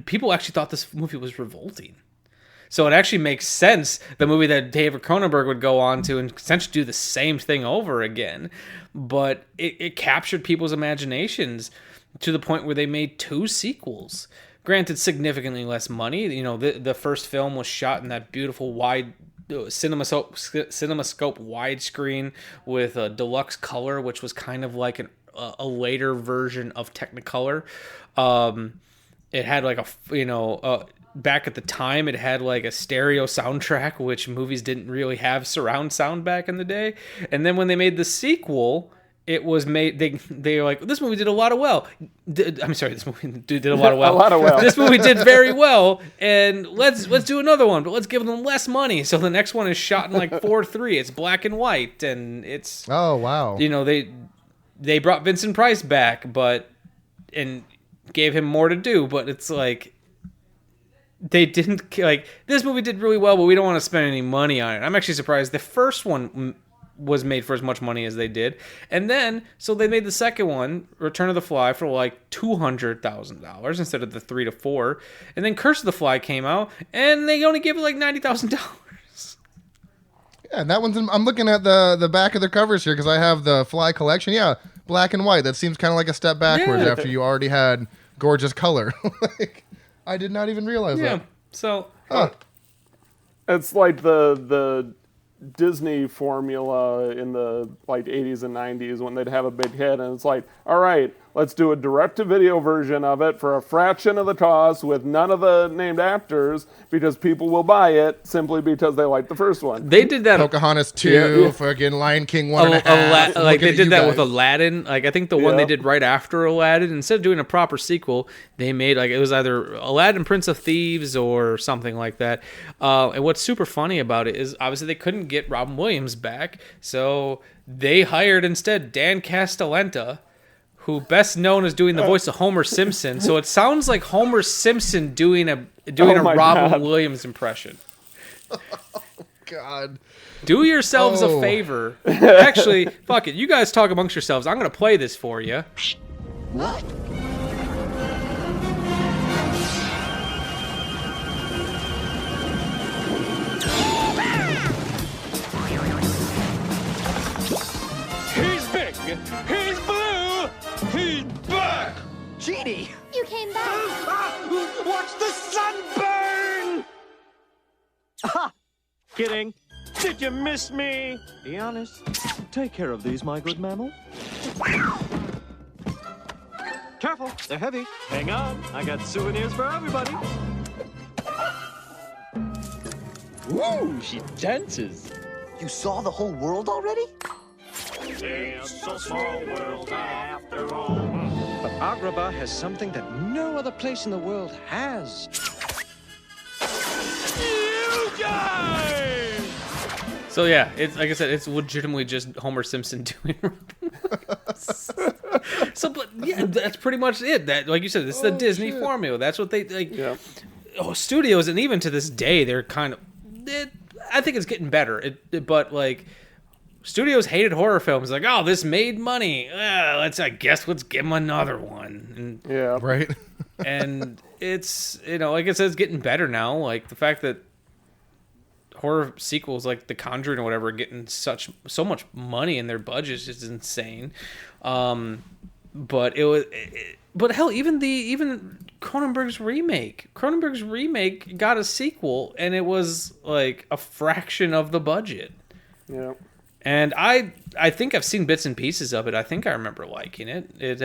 people actually thought this movie was revolting. So it actually makes sense, the movie that David Cronenberg would go on to and essentially do the same thing over again. But it captured people's imaginations to the point where they made 2 sequels. Granted, significantly less money. The first film was shot in that beautiful wide CinemaScope widescreen with a deluxe color, which was kind of like a later version of Technicolor. It had like back at the time, it had like a stereo soundtrack, which movies didn't really have surround sound back in the day. And then when they made the sequel, it was made. They were like, this movie did a lot of well. I'm sorry, this movie did a lot of well. A lot of well. This movie did very well, and let's do another one, but let's give them less money. So the next one is shot in like 4:3. It's black and white, and it's wow. They brought Vincent Price back, and gave him more to do, but it's like they didn't like this movie did really well, but we don't want to spend any money on it. I'm actually surprised the first one was made for as much money as they did, and then so they made the second one, Return of the Fly, for like $200,000 instead of the $3 to $4, and then Curse of the Fly came out, and they only gave it like $90,000. Yeah, and that one's. I'm looking at the back of the covers here because I have the Fly collection. Yeah, black and white. That seems kind of like a step backwards after you already had gorgeous color. Like, I did not even realize that. So it's like the Disney formula in the like 80s and 90s when they'd have a big hit, and it's like, all right, let's do a direct-to-video version of it for a fraction of the cost with none of the named actors because people will buy it simply because they like the first one. They did that. Pocahontas 2, fucking Lion King 1.5. Like they did that with Aladdin. Like I think the one they did right after Aladdin, instead of doing a proper sequel, they made like it was either Aladdin Prince of Thieves or something like that. And what's super funny about it is obviously they couldn't get Robin Williams back, so they hired instead Dan Castellaneta, who best known as doing the voice of Homer Simpson. So it sounds like Homer Simpson doing a Robin Williams impression. Oh, God. Do yourselves a favor. Actually, fuck it. You guys talk amongst yourselves. I'm going to play this for you. What? He's big. He's blue. He's back. Genie. You came back. Watch the sun burn. Aha. Kidding. Did you miss me? Be honest. Take care of these, my good mammal. Careful, they're heavy. Hang on, I got souvenirs for everybody. Woo, she dances. You saw the whole world already? It's a small world after all. But Agrabah has something that no other place in the world has. You guys! So yeah, it's like I said, it's legitimately just Homer Simpson doing. So, but yeah, that's pretty much it. That, like you said, it's the Disney formula. That's what they like. Yeah. Studios, and even to this day, they're kind of. I think it's getting better. But like, studios hated horror films. Like, oh, this made money. Let's give them another one. And, right. And it's like I said, it's getting better now. Like the fact that horror sequels like The Conjuring or whatever are getting so much money in their budgets is insane. But but hell, even Cronenberg's remake got a sequel, and it was like a fraction of the budget. Yeah. And I think I've seen bits and pieces of it. I think I remember liking it. It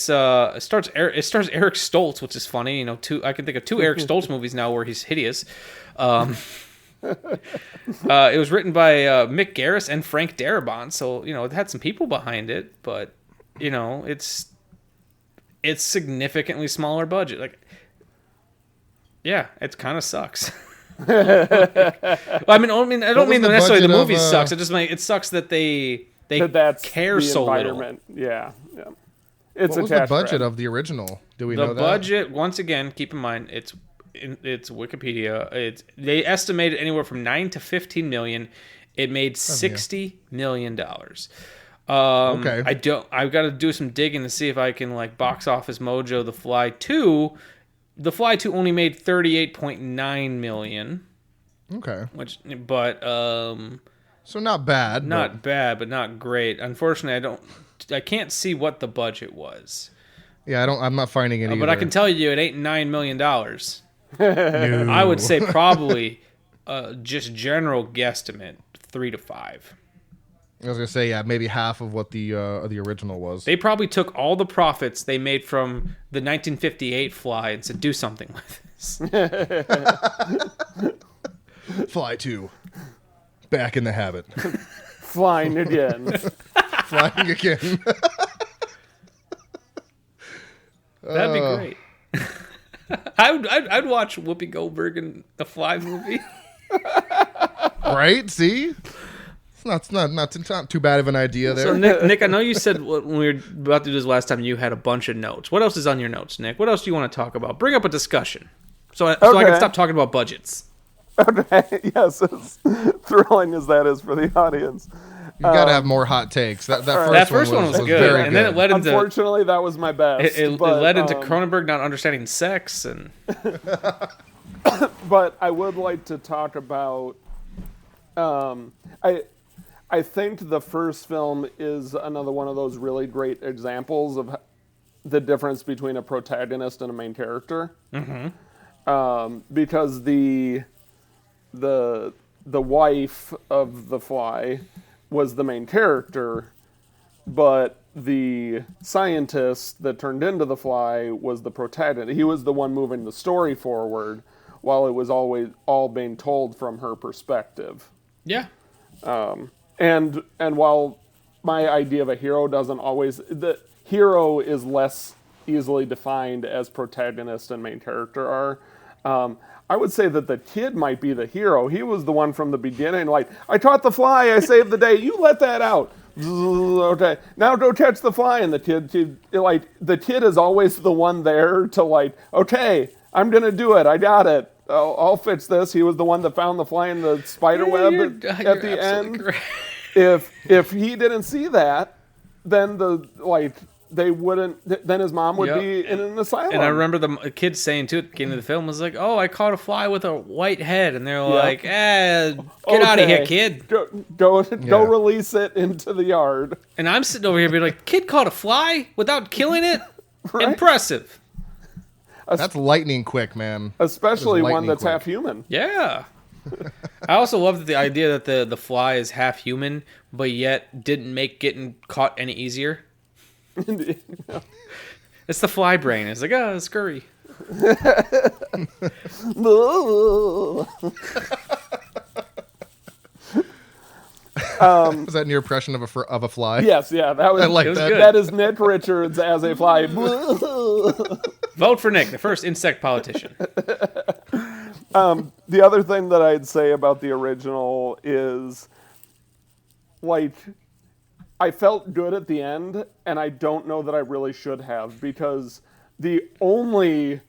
stars Eric Stoltz, which is funny. I can think of two Eric Stoltz movies now where he's hideous. It was written by Mick Garris and Frank Darabont, so it had some people behind it, but it's significantly smaller budget. Like, yeah, it kind of sucks. I don't mean necessarily the movie sucks. It just it sucks that they care so little. Yeah. What was the budget of the original? Do we know that? The budget, once again, keep in mind, it's Wikipedia. They estimated anywhere from 9 to 15 million. It made $60 million. Okay. I've got to do some digging to see if I can Box Office Mojo The Fly 2. The Fly 2 only made $38.9 million. Okay. So not bad. Not bad, but not great. Unfortunately, I can't see what the budget was. Yeah, I'm not finding it either. But I can tell you it ain't $9 million. No. I would say probably just general guesstimate 3 to 5. I was gonna say, yeah, maybe half of what the original was. They probably took all the profits they made from the 1958 Fly and said, do something with this. Fly 2. Back in the habit. Flying again. Flying again. That'd be great. I'd watch Whoopi Goldberg in the Fly movie. Right? See? It's not too bad of an idea there. So, Nick, I know you said when we were about to do this last time, you had a bunch of notes. What else is on your notes, Nick? What else do you want to talk about? Bring up a discussion so I can stop talking about budgets. Okay, yes, as thrilling as that is for the audience. You gotta have more hot takes. That first one was good, very and then it led into. Unfortunately, that was my best. It led into Cronenberg not understanding sex, and. But I would like to talk about. I think the first film is another one of those really great examples of the difference between a protagonist and a main character. Mm-hmm. Because the wife of the Fly was the main character, but the scientist that turned into the Fly was the protagonist. He was the one moving the story forward, while it was always all being told from her perspective. Yeah. And while my idea of a hero doesn't always, the hero is less easily defined as protagonist and main character are. I would say that the kid might be the hero. He was the one from the beginning, like, I caught the fly, I saved the day, you let that out. Okay, now go catch the fly. And the kid is always the one there to like, okay, I'm going to do it, I got it. I'll fix this. He was the one that found the fly in the spider web at the end. Correct. If he didn't see that, then they wouldn't. Then his mom would be in an asylum. And I remember the kids saying too at the beginning of the film was like, "Oh, I caught a fly with a white head," and they're like, "Get out of here, kid! Go release it into the yard." And I'm sitting over here being like, "Kid caught a fly without killing it? Right? Impressive." That's lightning quick, man. Especially one that's half human. Yeah. I also love the idea that the fly is half human, but yet didn't make getting caught any easier. It's the fly brain. It's like, scurry. Was that in your impression of a fly? Yes, yeah. That was, I like that. That is Nick Richards as a fly. Vote for Nick, the first insect politician. The other thing that I'd say about the original is, like, I felt good at the end, and I don't know that I really should have, because the only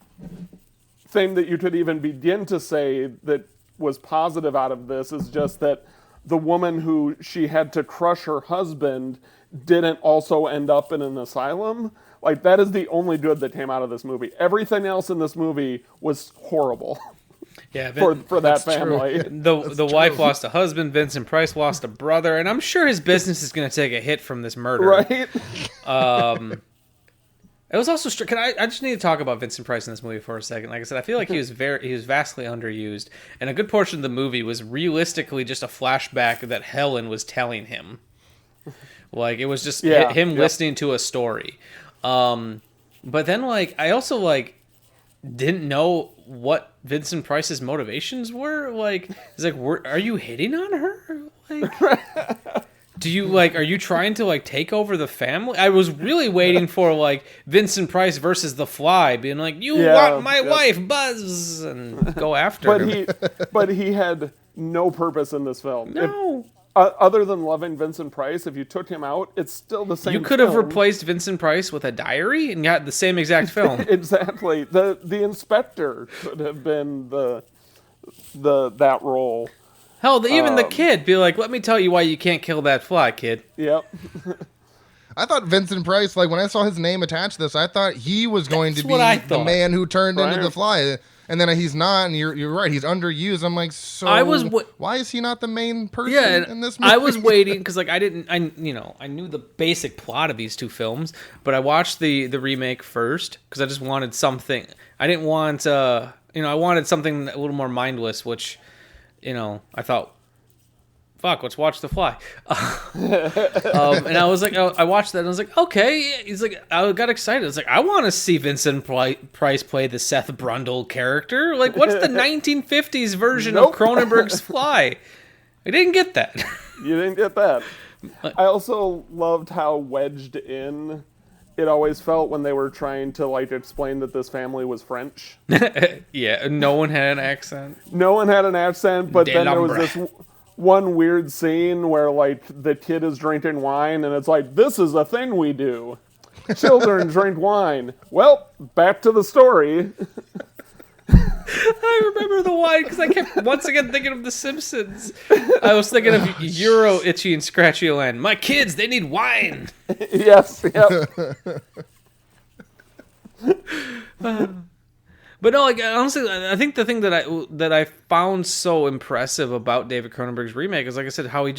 thing that you could even begin to say that was positive out of this is just that the woman who she had to crush her husband didn't also end up in an asylum. Like, that is the only good that came out of this movie. Everything else in this movie was horrible. Yeah, for that family. The wife lost a husband. Vincent Price lost a brother, and I'm sure his business is going to take a hit from this murder. Right. It was also. I just need to talk about Vincent Price in this movie for a second. Like I said, I feel like he was vastly underused, and a good portion of the movie was realistically just a flashback that Helen was telling him. Like, it was just him listening to a story. But then, like, I also didn't know what Vincent Price's motivations were. Like, it's like, are you hitting on her? Like, do you are you trying to take over the family? I was really waiting for Vincent Price versus the Fly, being like, you want my wife, Buzz, and go after him. But he had no purpose in this film. No. Other than loving Vincent Price, if you took him out, it's still the same. You could have replaced Vincent Price with a diary and got the same exact film. Exactly. The inspector could have been that role. Hell, even the kid be like, "Let me tell you why you can't kill that fly, kid." Yep. I thought Vincent Price, when I saw his name attached to this, I thought he was going to be the man who turned into the Fly. And then he's not, and you're right, he's underused. I'm like, why is he not the main person in this movie? I was waiting, because I knew the basic plot of these two films, but I watched the remake first, because I just wanted something. I didn't want, I wanted something a little more mindless, which, I thought fuck, let's watch The Fly. And I was like, I watched that and I was like, okay. He's like, I got excited. I was like, I want to see Vincent Price play the Seth Brundle character. Like, what's the 1950s version of Cronenberg's Fly? I didn't get that. You didn't get that. I also loved how wedged in it always felt when they were trying to like explain that this family was French. Yeah, no one had an accent. No one had an accent, but then there was this one weird scene where like the kid is drinking wine and it's like, this is a thing we do. Children drink wine. Well, back to the story. I remember the wine because I kept once again thinking of The Simpsons. I was thinking of Euro, Itchy, and Scratchy Land. My kids, they need wine. Yes, yep. But no, like honestly, I think the thing that I found so impressive about David Cronenberg's remake is, like I said, how he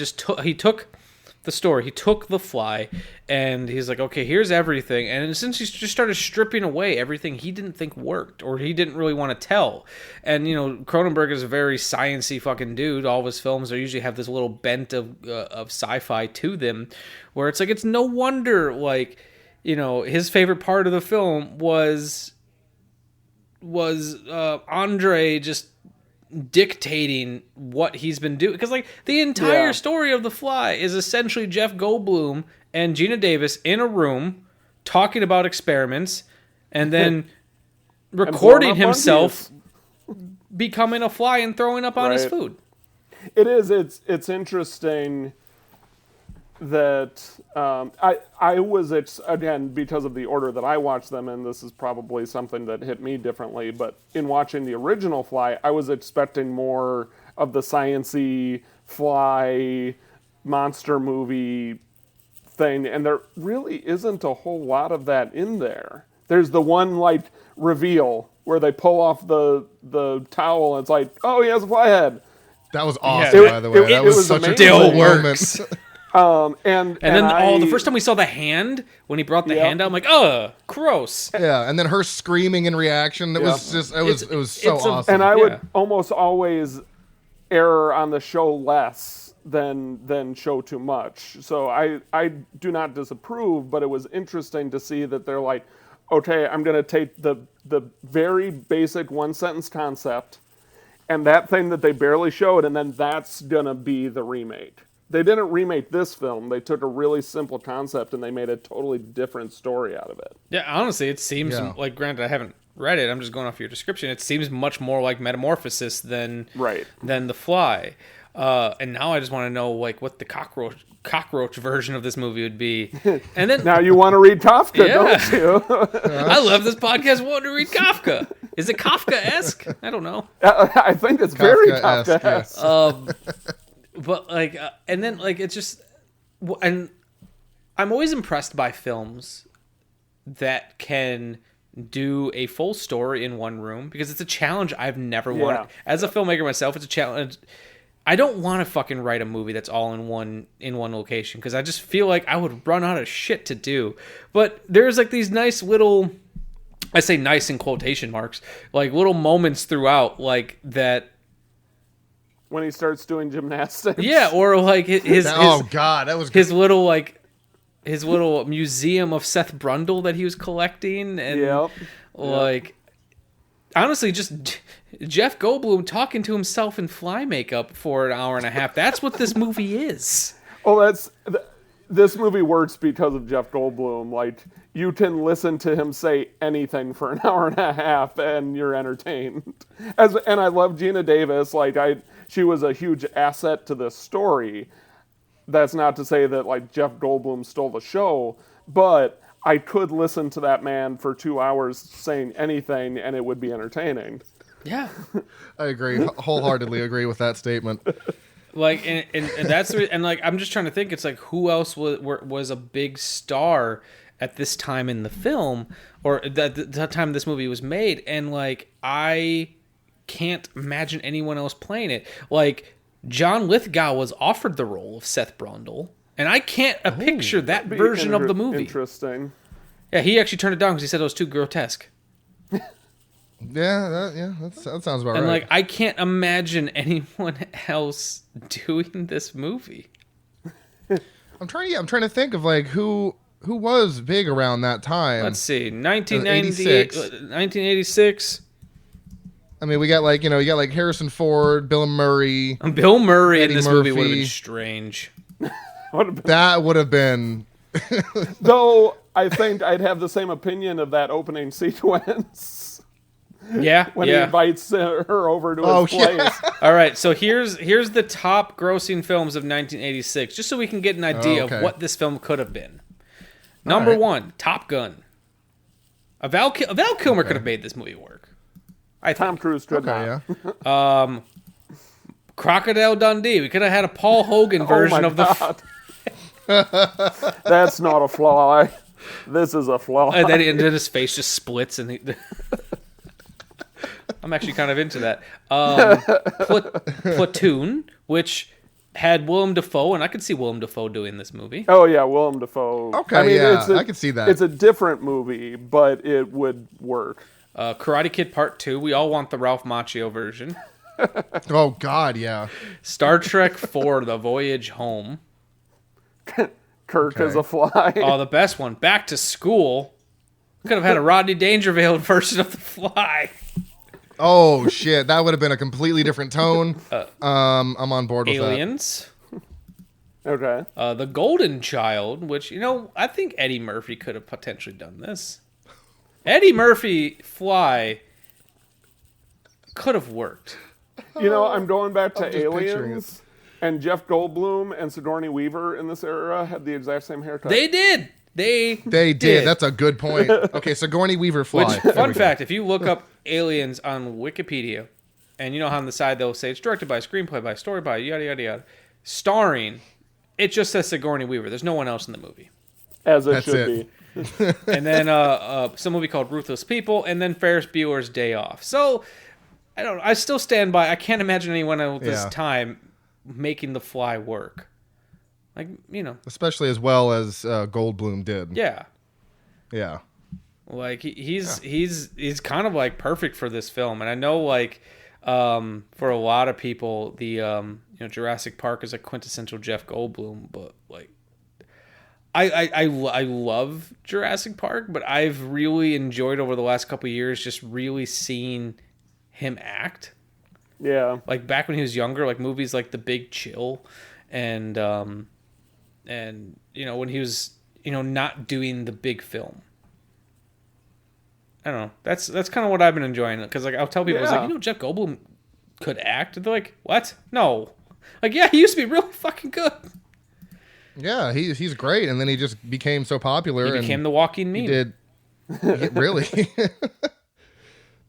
took the story, he took The Fly, and he's like, okay, here's everything, and since he just started stripping away everything he didn't think worked or he didn't really want to tell, and you know, Cronenberg is a very science-y fucking dude. All of his films usually have this little bent of sci-fi to them, where it's like, it's no wonder, like, you know, his favorite part of the film was Andre just dictating what he's been doing, because like the entire story of The Fly is essentially Jeff Goldblum and Gina Davis in a room talking about experiments and then recording himself becoming a fly and throwing up on his food. It's interesting that I was, again, because of the order that I watched them in, this is probably something that hit me differently, but in watching the original Fly, I was expecting more of the science-y fly monster movie thing, and there really isn't a whole lot of that in there. There's the one, like, reveal where they pull off the towel and it's like, oh, he has a fly head. That was awesome, by the way. That was such a cool moment. And then the first time we saw the hand, when he brought the hand out, I'm like, oh, gross. Yeah, and then her screaming in reaction, it was just, it was so awesome. And I would almost always err on the show less than show too much. So I do not disapprove, but it was interesting to see that they're like, okay, I'm going to take the very basic one-sentence concept and that thing that they barely showed, and then that's going to be the remake. They didn't remake this film. They took a really simple concept and they made a totally different story out of it. Yeah, honestly, it seems like, granted, I haven't read it. I'm just going off your description. It seems much more like Metamorphosis than The Fly. And now I just want to know like what the cockroach version of this movie would be. And then now you want to read Kafka, don't you? I love this podcast wanting to read Kafka. Is it Kafka-esque? I don't know. I think it's very Kafka-esque. Yes. But like, and then like, it's just, and I'm always impressed by films that can do a full story in one room, because it's a challenge I've never wanted. As a filmmaker myself, it's a challenge. I don't want to fucking write a movie that's all in one location, because I just feel like I would run out of shit to do. But there's like these nice little, I say nice in quotation marks, like little moments throughout, like that. When he starts doing gymnastics. Yeah, or like his that was his little museum of Seth Brundle that he was collecting, and honestly, just Jeff Goldblum talking to himself in fly makeup for an hour and a half. That's what this movie is. Well, this movie works because of Jeff Goldblum. Like, you can listen to him say anything for an hour and a half and you're entertained. And I love Gina Davis. Like, she was a huge asset to this story. That's not to say that like Jeff Goldblum stole the show, but I could listen to that man for 2 hours saying anything and it would be entertaining. Yeah. I agree. Wholeheartedly agree with that statement. Like, and that's, and like, I'm just trying to think, it's like, who else was a big star at this time in the film, or the time this movie was made, and like, I can't imagine anyone else playing it. Like, John Lithgow was offered the role of Seth Brundle, and I can't picture that version of the movie. Interesting. Yeah, he actually turned it down because he said it was too grotesque. That sounds about right. And like, I can't imagine anyone else doing this movie. I'm trying to think of like who was big around that time. Let's see, 1986. I mean, we got like Harrison Ford, Bill Murray. Bill Murray Eddie in this Murphy. movie would have been strange. That would have been. Though I think I'd have the same opinion of that opening sequence. Yeah, when he invites her over to his place. Yeah. All right, so here's the top grossing films of 1986, just so we can get an idea of what this film could have been. Number 1, Top Gun. Val Kilmer could have made this movie work. Tom Cruise could not. Yeah. Crocodile Dundee. We could have had a Paul Hogan version of the. That's not a fly. This is a fly. And then his face just splits, and I'm actually kind of into that. Platoon, which had Willem Dafoe, and I could see Willem Dafoe doing this movie. Oh yeah, Willem Dafoe. Okay, I mean, I could see that. It's a different movie, but it would work. Karate Kid Part 2. We all want the Ralph Macchio version. Oh God, yeah. Star Trek 4: The Voyage Home. Kirk as a fly. Oh, the best one. Back to School. Could have had a Rodney Dangerfield version of The Fly. Oh shit, that would have been a completely different tone. I'm on board with Aliens. Okay. The Golden Child, which, I think Eddie Murphy could have potentially done this. Eddie Murphy Fly could have worked. I'm going back to Aliens, and Jeff Goldblum and Sigourney Weaver in this era had the exact same haircut. They did. They did. That's a good point. Okay, Sigourney Weaver Fly. Which, fun fact, if you look up Aliens on Wikipedia, and how on the side they'll say it's directed by, screenplay by, story by, yada, yada, yada, starring, it just says Sigourney Weaver. There's no one else in the movie. As it should be. And then some movie called Ruthless People, and then Ferris Bueller's Day Off. So, I don't know. I still stand by, I can't imagine anyone at this time making The Fly work. Like, especially as well as Goldblum did. Yeah. Yeah. Like he's kind of like perfect for this film, and I know like for a lot of people the Jurassic Park is a quintessential Jeff Goldblum, but like I love Jurassic Park, but I've really enjoyed over the last couple of years just really seeing him act. Yeah. Like back when he was younger, like movies like The Big Chill, and when he was not doing the big film. I don't know. That's kind of what I've been enjoying, because like I'll tell people, it's like, Jeff Goldblum could act, and they're like, what? No. Like, yeah, he used to be really fucking good. Yeah, he's great, and then he just became so popular. He became the walking meme. He did. Really?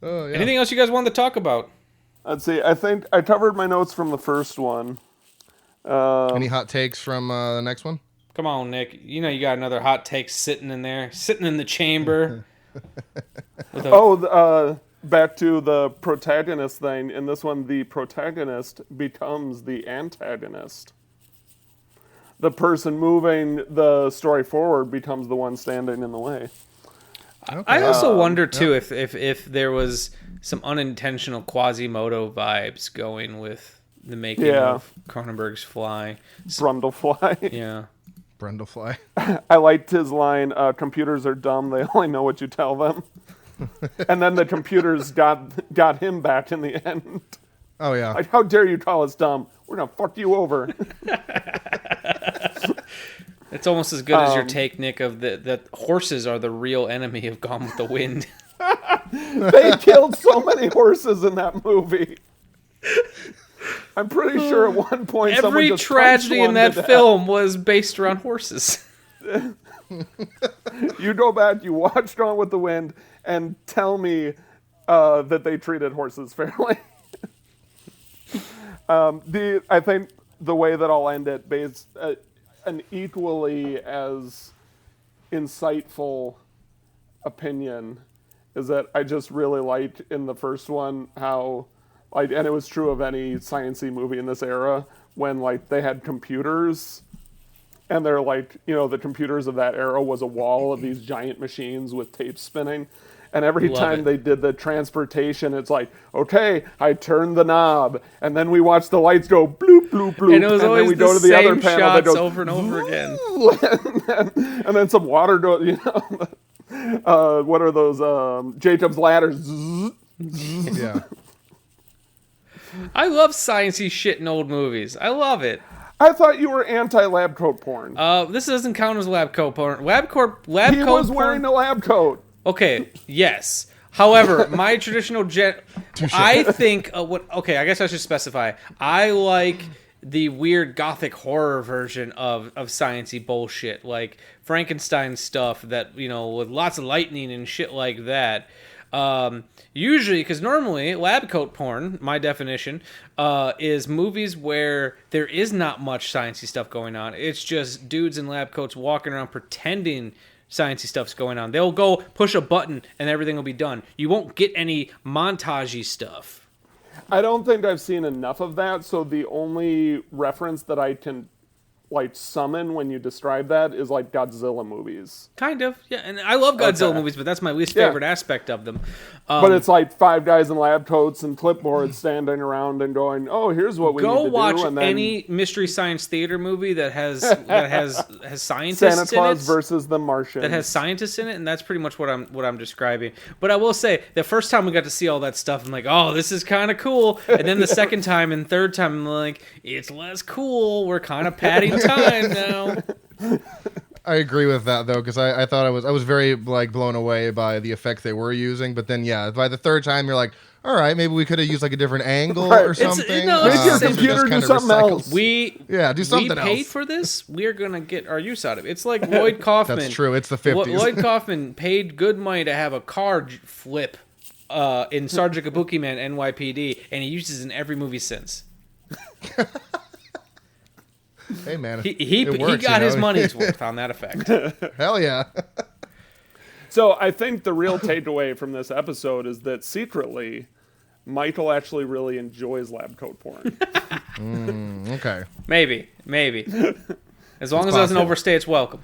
Oh, yeah. Anything else you guys wanted to talk about? Let's see. I think I covered my notes from the first one. Any hot takes from the next one? Come on, Nick. You got another hot take sitting in there, sitting in the chamber. Back to the protagonist thing. In this one, the protagonist becomes the antagonist. The person moving the story forward becomes the one standing in the way. Okay. I also wonder too if there was some unintentional Quasimodo vibes going with the making of Cronenberg's Fly. Brundlefly. Yeah. Brundlefly. I liked his line, computers are dumb, they only know what you tell them. And then the computers got him back in the end. Oh, yeah. Like, how dare you call us dumb? We're going to fuck you over. It's almost as good as your take, Nick, of that horses are the real enemy of Gone with the Wind. They killed so many horses in that movie. I'm pretty sure at one point every someone just tragedy in that film was based around horses. You go back, you watch Gone with the Wind, and tell me that they treated horses fairly. I think the way that I'll end it, based an equally as insightful opinion, is that I just really liked in the first one how, like, and it was true of any science-y movie in this era, when like they had computers, and they're like, the computers of that era was a wall of these giant machines with tape spinning, And every Love time it. they did the transportation, it's like, okay, I turned the knob, and then we watch the lights go bloop, bloop, bloop, And it was then always we the go to the other same panel that shots goes over and over again. and then some water goes, what are those, Jacob's ladders? Yeah. I love sciencey shit in old movies. I love it. I thought you were anti-lab coat porn. This doesn't count as lab coat porn. Lab He coat was porn. wearing a lab coat. Okay, yes. However, my traditional I think okay, I guess I should specify. I like the weird gothic horror version of sciencey bullshit, like Frankenstein stuff that, with lots of lightning and shit like that. Usually, because normally lab coat porn, my definition, is movies where there is not much sciencey stuff going on. It's just dudes in lab coats walking around pretending sciencey stuff's going on. They'll go push a button and everything will be done. You won't get any montagey stuff. I don't think I've seen enough of that, so the only reference that I can summon when you describe that is like Godzilla movies. Kind of, yeah. And I love Godzilla movies, but that's my least favorite aspect of them. But it's like 5 guys in lab coats and clipboards standing around and going, "Oh, here's what we need to do." Go watch and then any Mystery Science Theater movie that has scientists Santa in Claus it. versus the Martians. That has scientists in it, and that's pretty much what I'm describing. But I will say, the first time we got to see all that stuff, I'm like, oh, this is kind of cool. And then the second time and third time, I'm like, it's less cool. We're kind of padding time now. I agree with that though, because I thought I was very blown away by the effect they were using, but then by the third time you're like, all right, maybe we could have used a different angle or something. Make your computer do something else. Do something else. We paid for this. We're gonna get our use out of it. It's like Lloyd Kaufman. That's true. It's the 50s. Lloyd Kaufman paid good money to have a car flip in Sergeant Kabuki Man NYPD, and he uses it in every movie since. Hey man, he works, got his money's worth on that effect. Hell yeah. So I think the real takeaway from this episode is that secretly, Michael actually really enjoys lab coat porn. Okay. Maybe. As long as it doesn't overstay its welcome.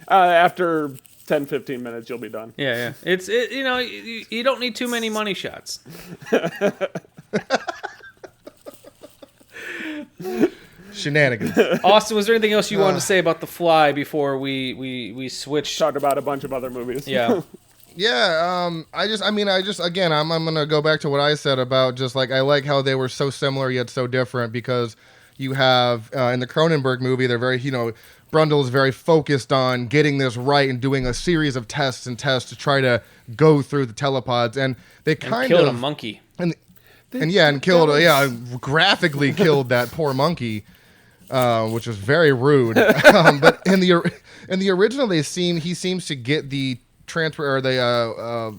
After 10, 15 minutes, you'll be done. Yeah. You don't need too many money shots. Shenanigans. Austin, was there anything else you wanted to say about The Fly before we switch? Talk about a bunch of other movies. Yeah. Yeah, again, I'm gonna go back to what I said about just I like how they were so similar yet so different, because you have in the Cronenberg movie, they're very, Brundle is very focused on getting this right and doing a series of tests to try to go through the telepods, and they killed a monkey. Graphically killed that poor monkey, which was very rude. But in the original, he seems to get the transfer, or the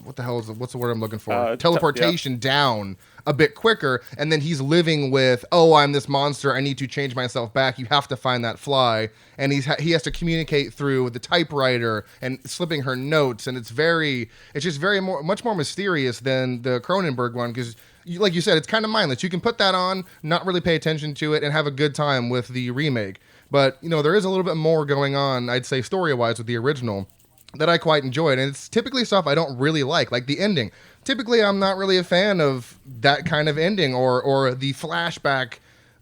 what's the word I'm looking for? Teleportation down a bit quicker, and then he's living with, I'm this monster, I need to change myself back. You have to find that fly, and he has to communicate through the typewriter and slipping her notes, and it's just much more mysterious than the Cronenberg one, because like you said, it's kind of mindless. You can put that on, not really pay attention to it, and have a good time with the remake. But there is a little bit more going on, I'd say, story-wise with the original that I quite enjoyed, and it's typically stuff I don't really like the ending. Typically, I'm not really a fan of that kind of ending, or the flashback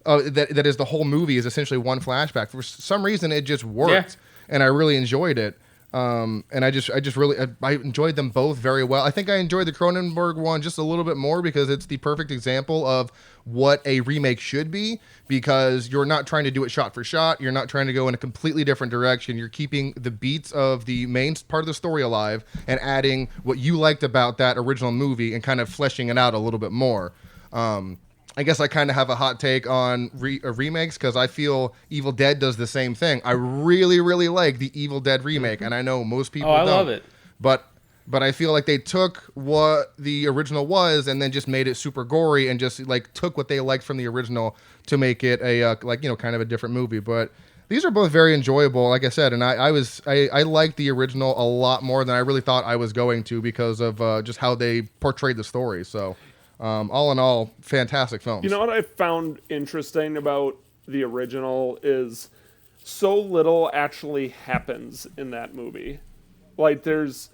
that is the whole movie is essentially one flashback. For some reason, it just worked, and I really enjoyed it. And I enjoyed them both very well. I think I enjoyed the Cronenberg one just a little bit more because it's the perfect example of what a remake should be, because you're not trying to do it shot for shot. You're not trying to go in a completely different direction. You're keeping the beats of the main part of the story alive and adding what you liked about that original movie and kind of fleshing it out a little bit more. I guess I kind of have a hot take on remakes, because I feel Evil Dead does the same thing. I really, really like the Evil Dead remake, and I know most people don't. I love it. But I feel like they took what the original was and then just made it super gory, and just took what they liked from the original to make it a kind of a different movie. But these are both very enjoyable, like I said, and I liked the original a lot more than I really thought I was going to, because of just how they portrayed the story. So all in all, fantastic films. You know what I found interesting about the original is so little actually happens in that movie. Like, there's...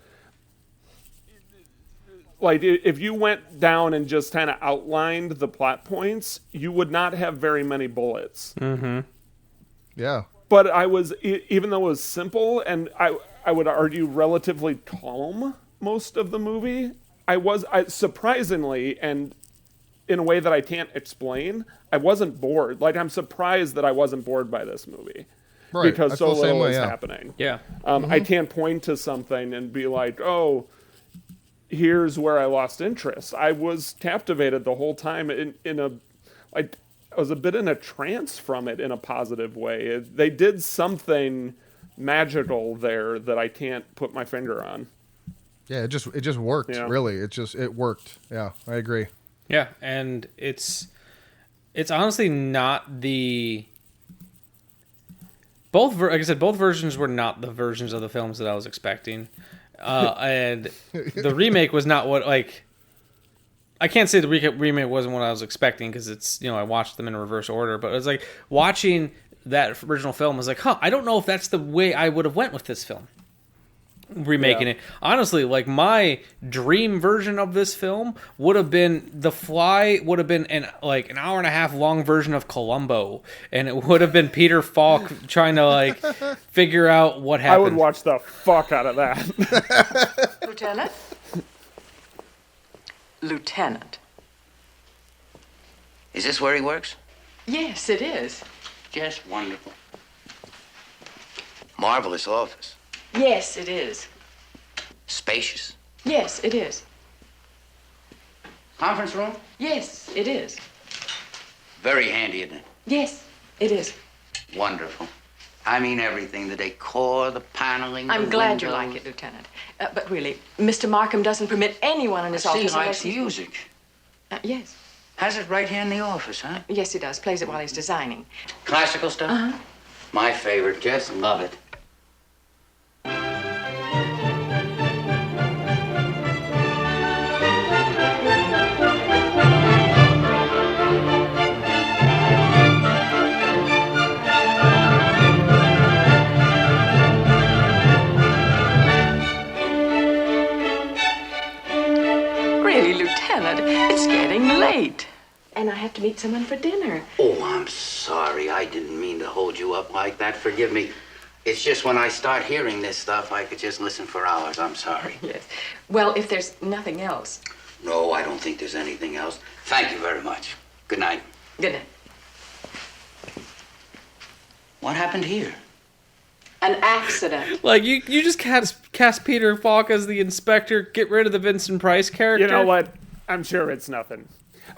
Like, if you went down and just kind of outlined the plot points, you would not have very many bullets. Mm-hmm. Yeah. But I was, even though it was simple, and I would argue relatively calm most of the movie, I surprisingly, and in a way that I can't explain, I wasn't bored. Like, I'm surprised that I wasn't bored by this movie. Right. Because I so feel the same little way, is yeah. happening. Yeah. I can't point to something and be like, oh, here's where I lost interest. I was captivated the whole time I was a bit in a trance from it in a positive way. They did something magical there that I can't put my finger on. Yeah, it just worked. Yeah. Really, it worked. Yeah, I agree. Yeah, and it's honestly not the like I said, both versions were not the versions of the films that I was expecting. And the remake was not what, like, I can't say the remake wasn't what I was expecting because it's, I watched them in reverse order, but it was like watching that original film was like, I don't know if that's the way I would have went with this film. Remaking it. Honestly, like, my dream version of this film would have been The Fly would have been an hour and a half long version of Columbo, and it would have been Peter Falk trying to, like, figure out what happened. I would watch the fuck out of that. Lieutenant? Lieutenant. Is this where he works? Yes, it is. Just wonderful. Marvelous office. Yes, it is. Spacious. Yes, it is. Conference room? Yes, it is. Very handy, isn't it? Yes, it is. Wonderful. I mean everything, the decor, the paneling, I'm the glad you windows. like it, Lieutenant. But really, Mr. Markham doesn't permit anyone in his I see office... he likes unless- music. Yes. Has it right here in the office, huh? Yes, he does. Plays it while he's designing. Classical stuff? Uh-huh. My favorite. Just love it. Really, Lieutenant, it's getting late. And I have to meet someone for dinner. Oh, I'm sorry. I didn't mean to hold you up like that. Forgive me. It's just when I start hearing this stuff, I could just listen for hours. I'm sorry. Yes. Well, if there's nothing else. No, I don't think there's anything else. Thank you very much. Good night. Good night. What happened here? An accident. Like, you just cast Peter Falk as the inspector, get rid of the Vincent Price character. You know what? I'm sure it's nothing.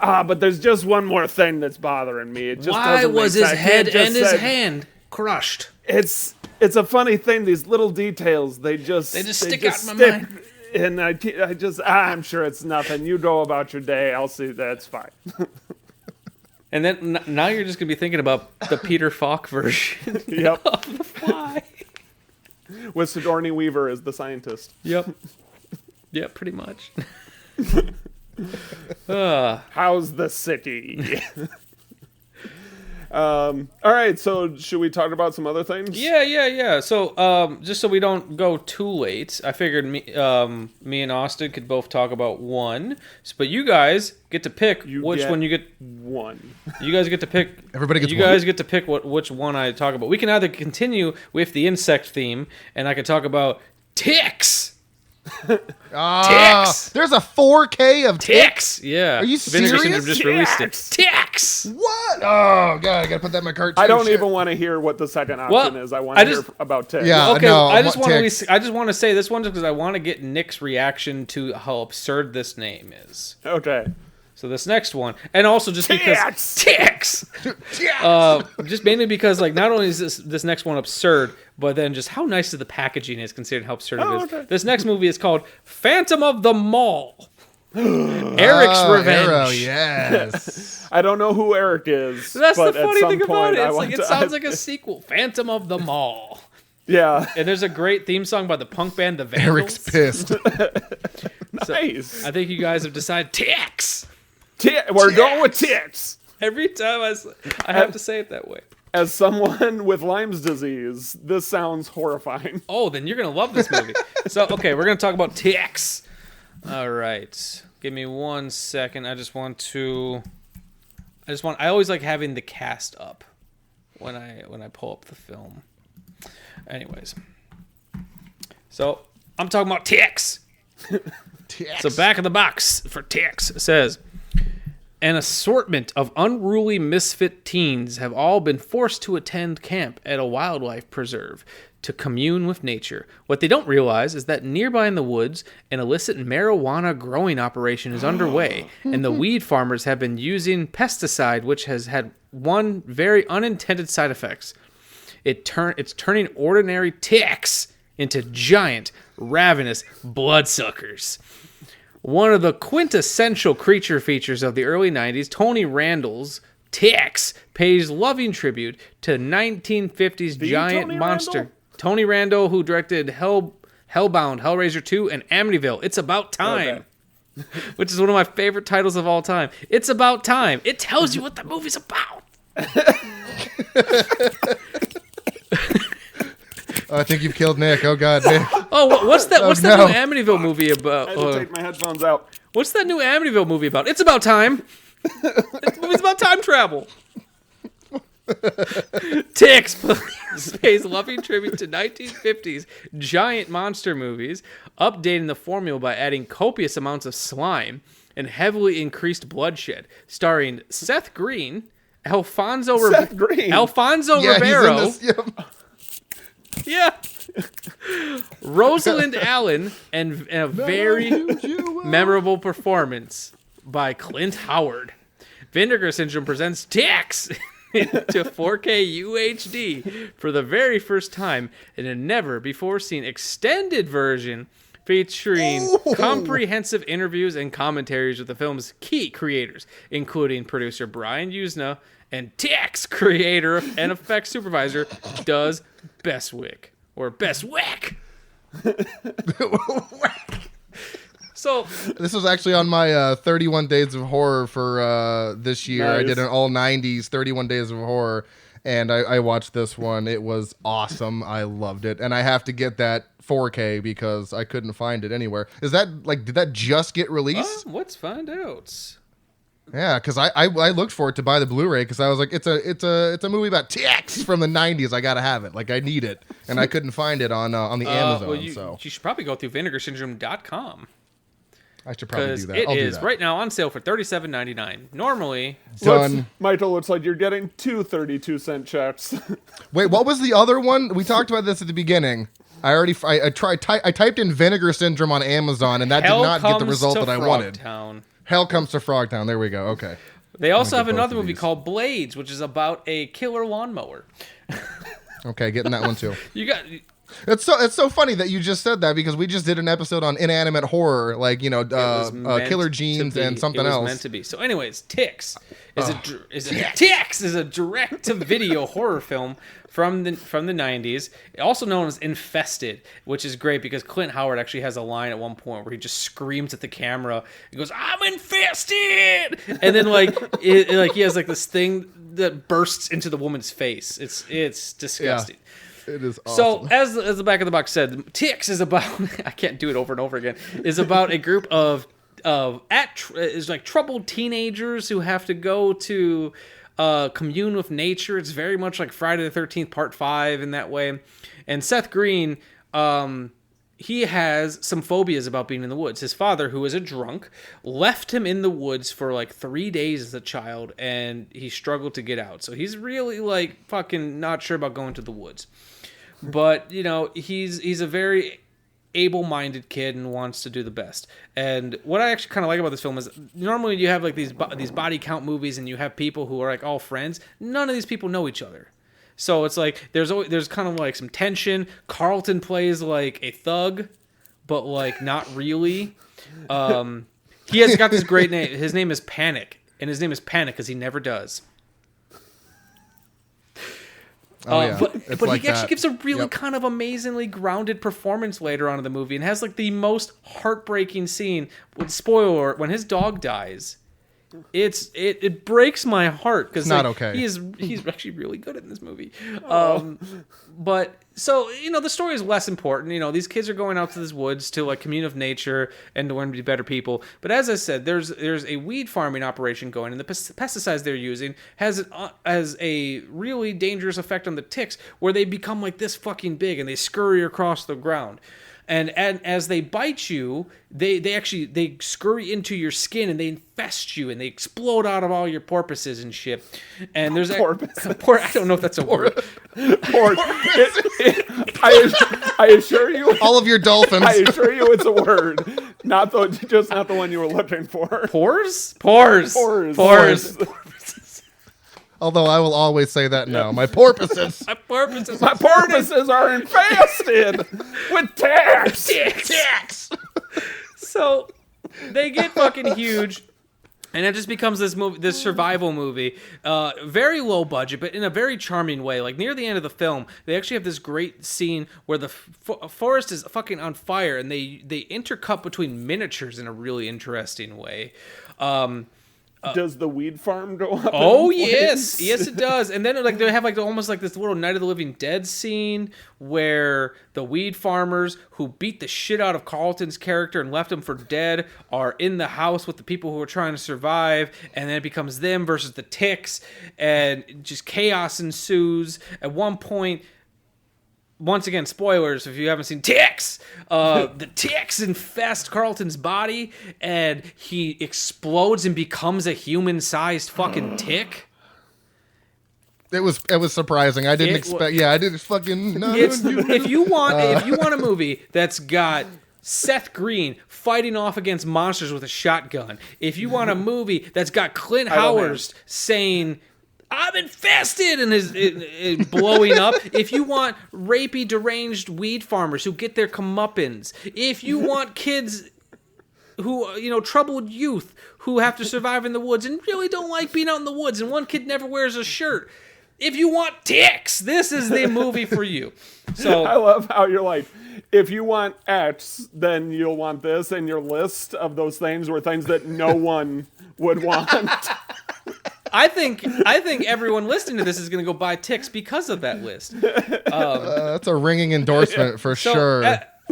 But there's just one more thing that's bothering me. It just Why doesn't was make his sense. I head can't just and his say- hand crushed? It's a funny thing. These little details, they just stick out in my mind. And I'm sure it's nothing. You go about your day. I'll see. That's fine. And then now you're just gonna be thinking about the Peter Falk version Yep. of The Fly. With Sigourney Weaver as the scientist. Yep. Yeah, pretty much. How's the city? All right, so should we talk about some other things? Yeah. So, just so we don't go too late, I figured me and Austin could both talk about one. But you guys get to pick which one you get. One. You guys get to pick. Everybody gets You one. guys get to pick which one I talk about. We can either continue with the insect theme, and I can talk about ticks. Ticks. There's a 4K of ticks. Yeah. Are you Vinegar serious? Syndrome just released it. Ticks. Ticks. What? Oh god, I gotta put that in my cart. I too. don't Shit. even want to hear what the second option Well, is. I want to hear about ticks. Yeah. Okay, no, I just want ticks. to. I just want to say this one just because I want to get Nick's reaction to how absurd this name is. Okay. So this next one, and also just because ticks, just mainly because like not only is this next one absurd, but then just how nice of the packaging is considering how absurd it is. Okay. This next movie is called Phantom of the Mall. Eric's Revenge. Arrow, yes. I don't know who Eric is. That's but the at funny some thing about point it. I It's want like to- it sounds like a sequel. Phantom of the Mall. Yeah. And there's a great theme song by the punk band The Vandals. Eric's pissed. Nice. I think you guys have decided ticks. We're going with ticks. Every time I have to say it that way. As someone with Lyme's disease, this sounds horrifying. Oh, then you're going to love this movie. So, okay, we're going to talk about ticks. All right. Give me 1 second. I always like having the cast up when I pull up the film. Anyways. So, I'm talking about ticks. So, back of the box for ticks says, an assortment of unruly misfit teens have all been forced to attend camp at a wildlife preserve to commune with nature. What they don't realize is that nearby in the woods, an illicit marijuana growing operation is underway, and the weed farmers have been using pesticide, which has had one very unintended side effects. It's turning ordinary ticks into giant, ravenous bloodsuckers. One of the quintessential creature features of the early 90s, Tony Randall's Ticks, pays loving tribute to 1950s giant Tony monster. Randall? Tony Randall, who directed Hellbound, Hellraiser 2, and Amityville. It's About Time. Okay. Which is one of my favorite titles of all time. It's About Time. It tells you what the movie's about. I think you've killed Nick. Oh, God, Nick. Oh, what's that? What's that no. new Amityville movie about? I had to take my headphones out. What's that new Amityville movie about? It's About Time. The movie's about time travel. Ticks pays loving tribute to 1950s giant monster movies, updating the formula by adding copious amounts of slime and heavily increased bloodshed, starring Seth Green, Alfonso Ribeiro. Yeah. Rosalind Allen, and a very memorable performance by Clint Howard. Vinegar Syndrome presents Ticks to 4K UHD for the very first time in a never-before-seen extended version featuring comprehensive interviews and commentaries with the film's key creators, including producer Brian Usna and Ticks creator and effects supervisor Doug Bestwick. Or Bestwick! So this was actually on my 31 Days of Horror for this year. Nice. I did an all 90s 31 Days of Horror, and I watched this one. It was awesome. I loved it, and I have to get that 4K because I couldn't find it anywhere. Is that did that just get released? Let's find out. Yeah, because I looked for it to buy the Blu-ray because I was like, it's a movie about ticks from the 90s. I gotta have it. Like, I need it, and I couldn't find it on the Amazon. Well, so you should probably go through vinegarsyndrome.com. I should probably do that. It is right now on sale for $37.99. Normally, Michael, looks like you're getting two 32-cent checks. Wait, what was the other one? We talked about this at the beginning. I typed in Vinegar Syndrome on Amazon, and that did not get the result that I wanted. Hell Comes to Frogtown. There we go. Okay. They also have another movie called Blades, which is about a killer lawnmower. Okay, getting that one too. You got. It's so funny that you just said that because we just did an episode on inanimate horror, like Killer Jeans and something else. Meant to be. So, anyways, Ticks is a direct-to-video horror film from the 90s, also known as Infested, which is great because Clint Howard actually has a line at one point where he just screams at the camera. He goes, "I'm infested!" And then he has this thing that bursts into the woman's face. It's disgusting. Yeah. It is awesome. So, as the back of the box said, Ticks is about I can't do it over and over again. Is about a group of troubled teenagers who have to go to commune with nature. It's very much like Friday the 13th Part 5 in that way. And Seth Green, he has some phobias about being in the woods. His father, who is a drunk, left him in the woods for 3 days as a child, and he struggled to get out. So he's really fucking not sure about going to the woods. But, he's a very able-minded kid and wants to do the best. And what I actually kind of like about this film is normally you have these body count movies and you have people who are all friends. None of these people know each other. So it's there's kind of some tension. Carlton plays a thug, but not really. He has got this great name. His name is Panic, and his name is Panic because he never does. But he actually gives a really kind of amazingly grounded performance later on in the movie, and has the most heartbreaking scene. Spoiler: when his dog dies, it breaks my heart because It's not okay. He's actually really good in this movie. But so the story is less important. These kids are going out to these woods to like commune with nature and to learn to be better people. But as I said, there's a weed farming operation going, and the pesticides they're using has a really dangerous effect on the ticks, where they become like this fucking big and they scurry across the ground. And as they bite you, they scurry into your skin and they infest you and they explode out of all your porpoises and shit. And there's I don't know if that's a word. I assure you, all of your dolphins. I assure you, it's a word, not the one you were looking for. Pores. Although I will always say that now. My porpoises. My porpoises. My porpoises are infested with ticks. So they get fucking huge. And it just becomes this survival movie, very low budget, but in a very charming way. Like near the end of the film, they actually have this great scene where the forest is fucking on fire, and they intercut between miniatures in a really interesting way. Does the weed farm go up? Oh yes, it does. And then like they have like almost like this little Night of the Living Dead scene where the weed farmers who beat the shit out of Carlton's character and left him for dead are in the house with the people who are trying to survive, and then it becomes them versus the ticks, and just chaos ensues. At one point, once again, spoilers if you haven't seen ticks. The ticks infest Carlton's body, and he explodes and becomes a human-sized fucking tick. It was surprising. I didn't expect. Yeah, I didn't fucking. No, if you want a movie that's got Seth Green fighting off against monsters with a shotgun, if you want a movie that's got Clint Howard saying, "I'm infested," and is blowing up. If you want rapey, deranged weed farmers who get their comeuppance, if you want kids who, troubled youth who have to survive in the woods and really don't like being out in the woods, and one kid never wears a shirt. If you want ticks, this is the movie for you. So I love how you're like, if you want X, then you'll want this, and your list of those things were things that no one would want. I think everyone listening to this is going to go buy ticks because of that list. That's a ringing endorsement for sure.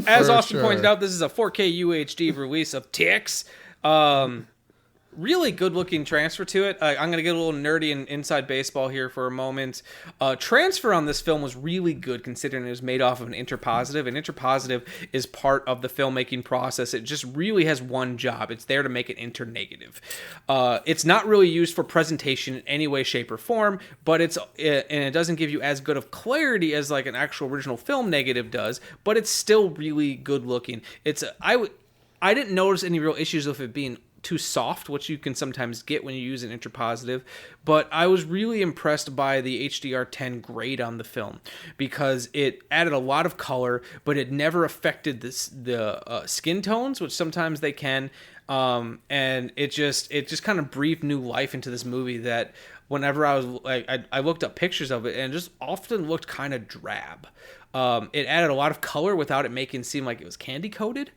As Austin pointed out, this is a 4K UHD release of Ticks. Really good-looking transfer to it. I'm going to get a little nerdy and inside baseball here for a moment. Transfer on this film was really good, considering it was made off of an interpositive. An interpositive is part of the filmmaking process. It just really has one job. It's there to make it internegative. It's not really used for presentation in any way, shape, or form, but it doesn't give you as good of clarity as like an actual original film negative does, but it's still really good-looking. I didn't notice any real issues with it being too soft, which you can sometimes get when you use an interpositive, but I was really impressed by the HDR10 grade on the film because it added a lot of color, but it never affected the skin tones, which sometimes they can, and it just kind of breathed new life into this movie that whenever I was like, I looked up pictures of it and it just often looked kind of drab. It added a lot of color without it making it seem like it was candy coated.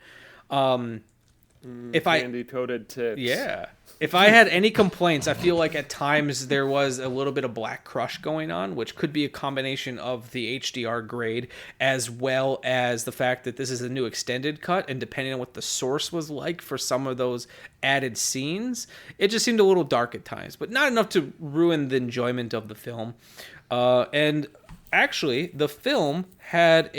Candy-coated ticks. Yeah. If I had any complaints, I feel like at times there was a little bit of black crush going on, which could be a combination of the HDR grade as well as the fact that this is a new extended cut, and depending on what the source was like for some of those added scenes, it just seemed a little dark at times, but not enough to ruin the enjoyment of the film. And actually, the film has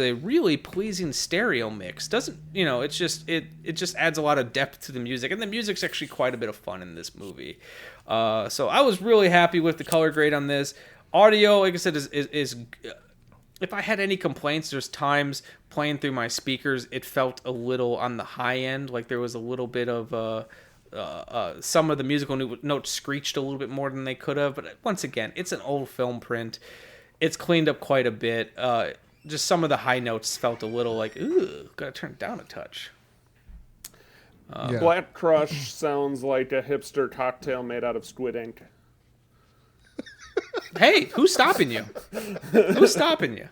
a really pleasing stereo mix. It just adds a lot of depth to the music, and the music's actually quite a bit of fun in this movie. So I was really happy with the color grade on this. Audio, like I said, is if I had any complaints, there's times playing through my speakers, it felt a little on the high end, like there was a little bit of some of the musical notes screeched a little bit more than they could have. But once again, it's an old film print. It's cleaned up quite a bit. Just some of the high notes felt a little like, ooh, gotta turn it down a touch. Black Crush sounds like a hipster cocktail made out of squid ink. Hey, who's stopping you? Who's stopping you?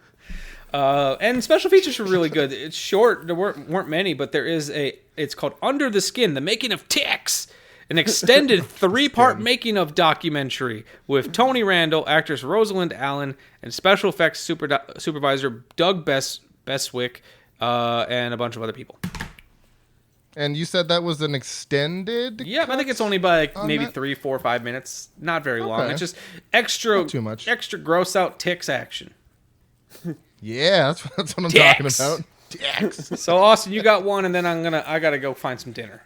And special features were really good. It's short. There weren't many, but there is it's called Under the Skin, The Making of Ticks. an extended 3-part making of documentary with Tony Randall, actress Rosalind Allen, and special effects supervisor Doug Beswick, and a bunch of other people. And you said that was an extended? Yeah, I think it's only by maybe 3, 4, 5 minutes. Not very long. It's just extra, not too much. Extra gross out ticks action. Yeah, that's what I'm talking about. Ticks. So Austin, you got one, and then I gotta go find some dinner.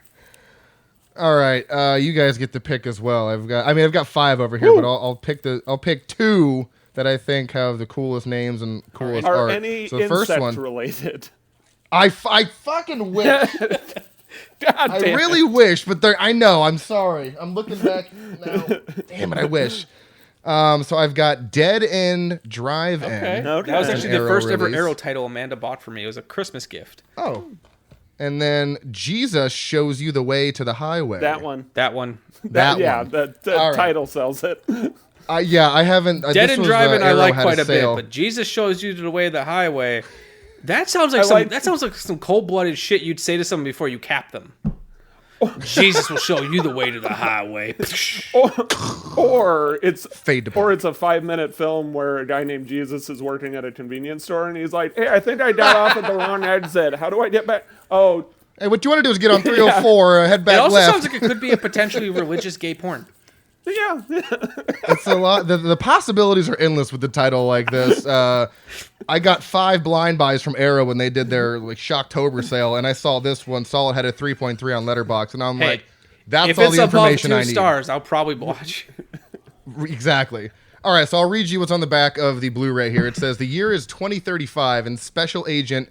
All right, you guys get to pick as well. I've got 5 over here, but I'll pick 2 that I think have the coolest names and coolest art. Are any so the first insect one, related? I fucking wish. God I damn really wish, but I know. I'm sorry. I'm looking back now. Damn it, I wish. So I've got Dead End Drive-In. Okay. That was actually the first ever Arrow title Amanda bought for me. It was a Christmas gift. Oh. And then Jesus Shows You the Way to the Highway. That one. That one. The title sells it. Yeah, I haven't. Dead End Drive-In I like quite a bit, but Jesus Shows You the Way to the Highway. That sounds like some cold-blooded shit you'd say to someone before you cap them. Jesus will show you the way to the highway. or it's fade to black. Or it's a 5-minute film where a guy named Jesus is working at a convenience store and he's like, "Hey, I think I got off at the wrong exit. How do I get back?" Oh, hey, what you want to do is get on 304, head back left. It also sounds like it could be a potentially religious gay porn. Yeah. It's a lot. The possibilities are endless with the title like this. I got 5 blind buys from Arrow when they did their Shocktober sale, and I saw this one. Saw it had a 3.3 on Letterboxd, and I'm like, that's all the information I need. If it's above 2 stars, I'll probably watch. Exactly. All right, so I'll read you what's on the back of the Blu-ray here. It says, the year is 2035, and Special Agent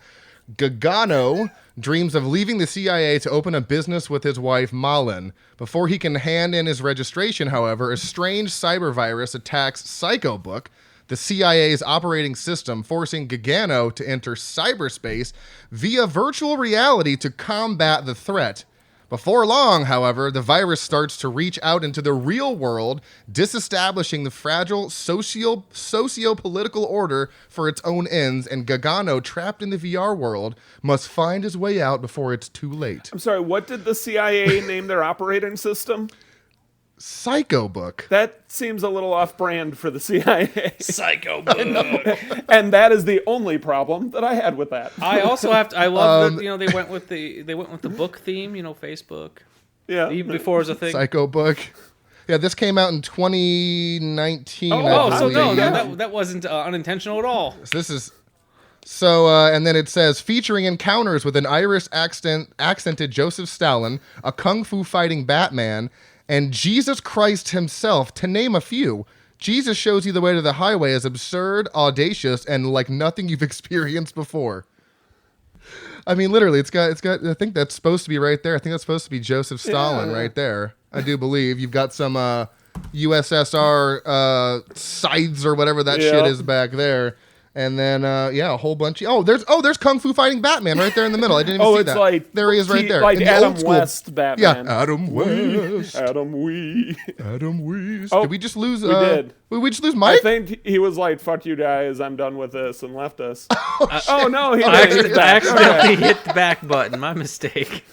Gagano dreams of leaving the CIA to open a business with his wife, Malin. Before he can hand in his registration, however, a strange cyber virus attacks Psychobook, the CIA's operating system, forcing Gagano to enter cyberspace via virtual reality to combat the threat. Before long, however, the virus starts to reach out into the real world, disestablishing the fragile socio-political order for its own ends, and Gagano, trapped in the VR world, must find his way out before it's too late. I'm sorry, what did the CIA name their operating system? Psychobook. That seems a little off-brand for the CIA. Psychobook. And that is the only problem that I had with that. I also have to. I love that they went with the book theme. Facebook. Yeah. Even before it was a thing. Psychobook. Yeah, this came out in 2019. That wasn't unintentional at all. So this is. So, and then it says, featuring encounters with an Irish accented Joseph Stalin, a kung fu fighting Batman, and Jesus Christ himself, to name a few. Jesus Shows You the Way to the Highway is absurd, audacious, and like nothing you've experienced before. I mean, literally, it's got. I think that's supposed to be right there. I think that's supposed to be Joseph Stalin right there. I do believe you've got some USSR scythes or whatever that shit is back there. And then, a whole bunch of... there's Kung Fu Fighting Batman right there in the middle. I didn't even see that. Like, there he is right there. Like in Adam the West Batman. Yeah, Adam West. Adam West. Oh, did we just lose... We did. Did we just lose Mike? I think he was like, "Fuck you guys, I'm done with this," and left us. No, he accidentally hit the back button. My mistake.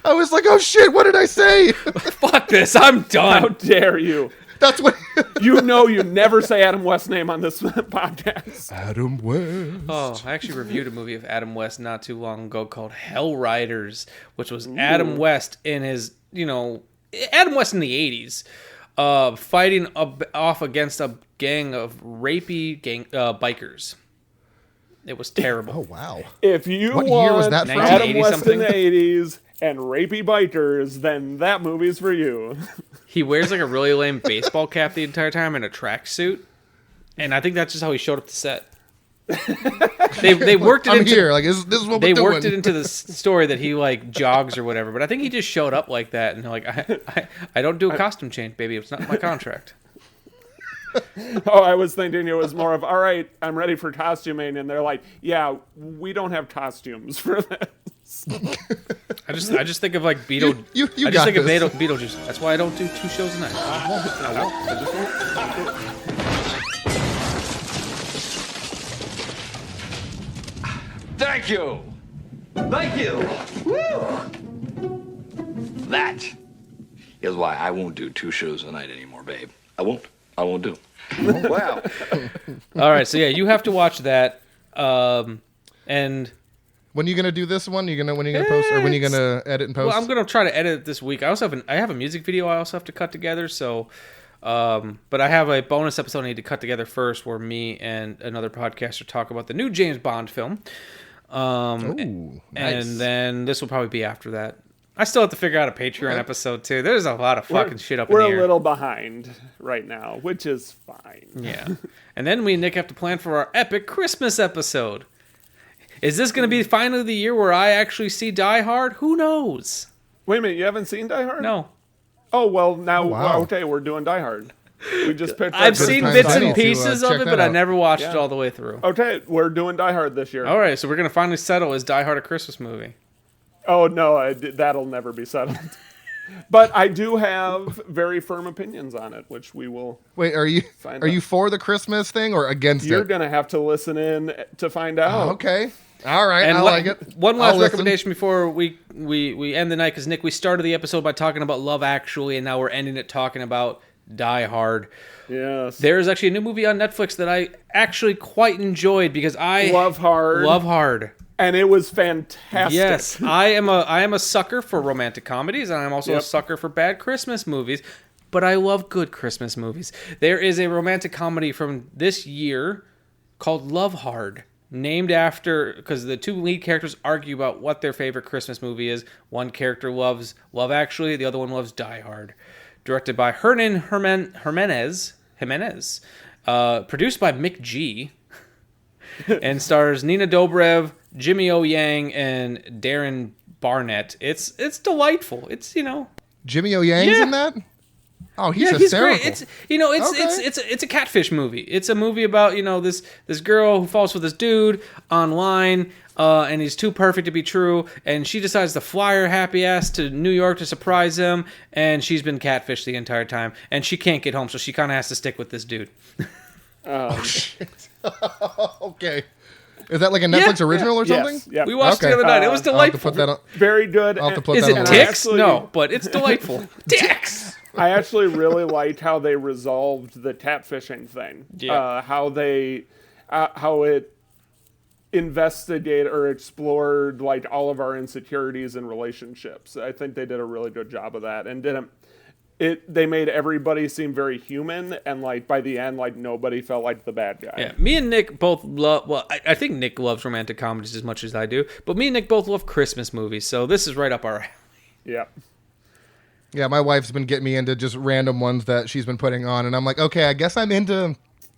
I was like, oh shit, what did I say? Fuck this, I'm done. How dare you? That's what... you never say Adam West's name on this podcast. Adam West. Oh, I actually reviewed a movie of Adam West not too long ago called Hell Riders, which was Adam West in his, Adam West in the 80s, fighting off against a gang of rapey bikers. It was terrible. Oh, wow. If you what want year was that from? Adam West in the 80s and rapey bikers, then that movie's for you. He wears like a really lame baseball cap the entire time and a tracksuit, and I think that's just how he showed up to set. They worked it into here. Like this is what they we're worked doing. it into the story that he like jogs or whatever. But I think he just showed up like that, and like I don't do a costume change, baby. It's not my contract. I was thinking it was more of, all right, I'm ready for costuming, and they're like, yeah, we don't have costumes for this. I just think of like Beetlejuice. You I just think of Beetlejuice. That's why I don't do 2 shows a night. I just won't. Thank you. Thank you. Woo. That Here's why. I won't do 2 shows a night anymore, babe. I won't do. Wow. All right, so yeah, you have to watch that. And when are you gonna do this one? When are you gonna post, or when are you gonna edit and post? Well, I'm gonna try to edit it this week. I also have a music video I also have to cut together. So, but I have a bonus episode I need to cut together first, where me and another podcaster talk about the new James Bond film. Ooh, nice. And then this will probably be after that. I still have to figure out a Patreon episode too. There's a lot of fucking shit up in the air. We're a little behind right now, which is fine. Yeah. And then we and Nick have to plan for our epic Christmas episode. Is this going to be finally the year where I actually see Die Hard? Who knows? Wait a minute, you haven't seen Die Hard? No. Oh, well, now, wow. Okay, we're doing Die Hard. We just picked I've seen bits and pieces of it, but I out. never watched it all the way through. Okay, we're doing Die Hard this year. All right, so we're going to finally settle, is Die Hard a Christmas movie? Oh, no, that'll never be settled. But I do have very firm opinions on it, which we will. Wait, are you for the Christmas thing or against You're it? going to have to listen in to find out. Okay. All right, and I like it. One last recommendation before we end the night, because Nick, we started the episode by talking about Love Actually, and now we're ending it talking about Die Hard. Yes. There is actually a new movie on Netflix that I actually quite enjoyed because I Love Hard. And it was fantastic. Yes, I am a sucker for romantic comedies, and I'm also a sucker for bad Christmas movies. But I love good Christmas movies. There is a romantic comedy from this year called Love Hard, named after, because the two lead characters argue about what their favorite Christmas movie is. One character loves Love Actually, the other one loves Die Hard. Directed by Hernan Jimenez, produced by Mick G, and stars Nina Dobrev, Jimmy O. Yang, and Darren Barnett. It's delightful. It's, Jimmy O. Yang's in that? Oh, he's hysterical. Great. It's a catfish movie. It's a movie about, this girl who falls for this dude online, and he's too perfect to be true, and she decides to fly her happy ass to New York to surprise him, and she's been catfished the entire time, and she can't get home, so she kind of has to stick with this dude. Oh, shit. Okay. Is that like a Netflix original or something? Yes. Yep. We watched it the other night. It was delightful. Very good. Is it Ticks? No, but it's delightful. Ticks! I actually really liked how they resolved the catfishing thing. Yeah. How it investigated or explored like all of our insecurities in relationships. I think they did a really good job of that, and they made everybody seem very human, and like by the end, like nobody felt like the bad guy. Yeah, me and Nick both love. Well, I think Nick loves romantic comedies as much as I do, but me and Nick both love Christmas movies, so this is right up our alley. Yeah. Yeah, my wife's been getting me into just random ones that she's been putting on, and I'm like, okay, I guess I'm into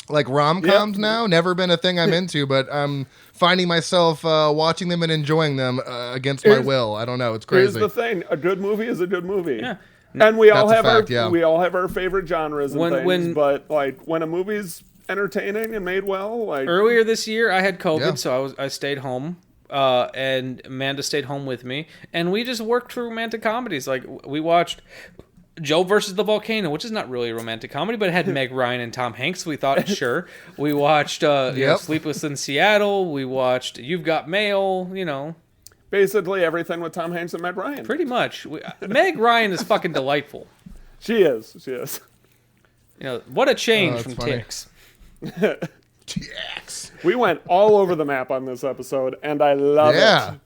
like rom-coms now. Never been a thing I'm into, but I'm finding myself watching them and enjoying them against my will. I don't know, it's crazy. Here's the thing: a good movie is a good movie. Yeah. And we all have fact, we all have our favorite genres and things, but like when a movie's entertaining and made well, like earlier this year, I had COVID, so I stayed home, and Amanda stayed home with me, and we just worked through romantic comedies. Like we watched Joe versus the Volcano, which is not really a romantic comedy, but it had Meg Ryan and Tom Hanks. So we thought, sure. We watched Sleepless in Seattle. We watched You've Got Mail. Basically everything with Tom Hanks and Meg Ryan. Pretty much. Meg Ryan is fucking delightful. She is. What a change from funny. Ticks. Ticks. We went all over the map on this episode, and I love it.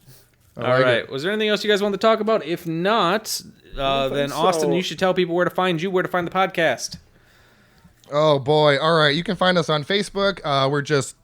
All right. Was there anything else you guys wanted to talk about? If not, then Austin, you should tell people where to find you, where to find the podcast. Oh boy! All right, you can find us on Facebook. We're just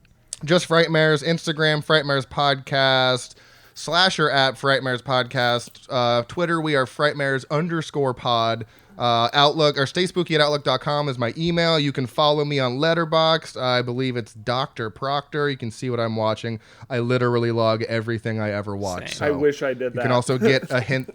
Frightmares. Instagram, Frightmares Podcast. Slasher at Frightmares Podcast. Twitter, we are Frightmares_pod. Outlook, or stayspooky@outlook.com is my email. You can follow me on Letterboxd. I believe it's Dr. Proctor. You can see what I'm watching. I literally log everything I ever watch. So I wish I did that. You can also get a hint.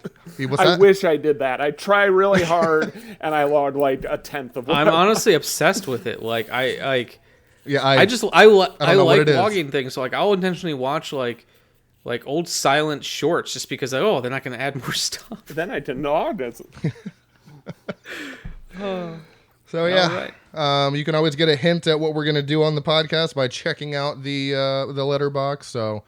I wish I did that. I try really hard, and I log like a tenth of what I'm honestly obsessed with it. Like I like I like logging things. So like I'll intentionally watch like old silent shorts just because they're not going to add more stuff. Then I can log it. So yeah, you can always get a hint at what we're going to do on the podcast by checking out the letterbox. So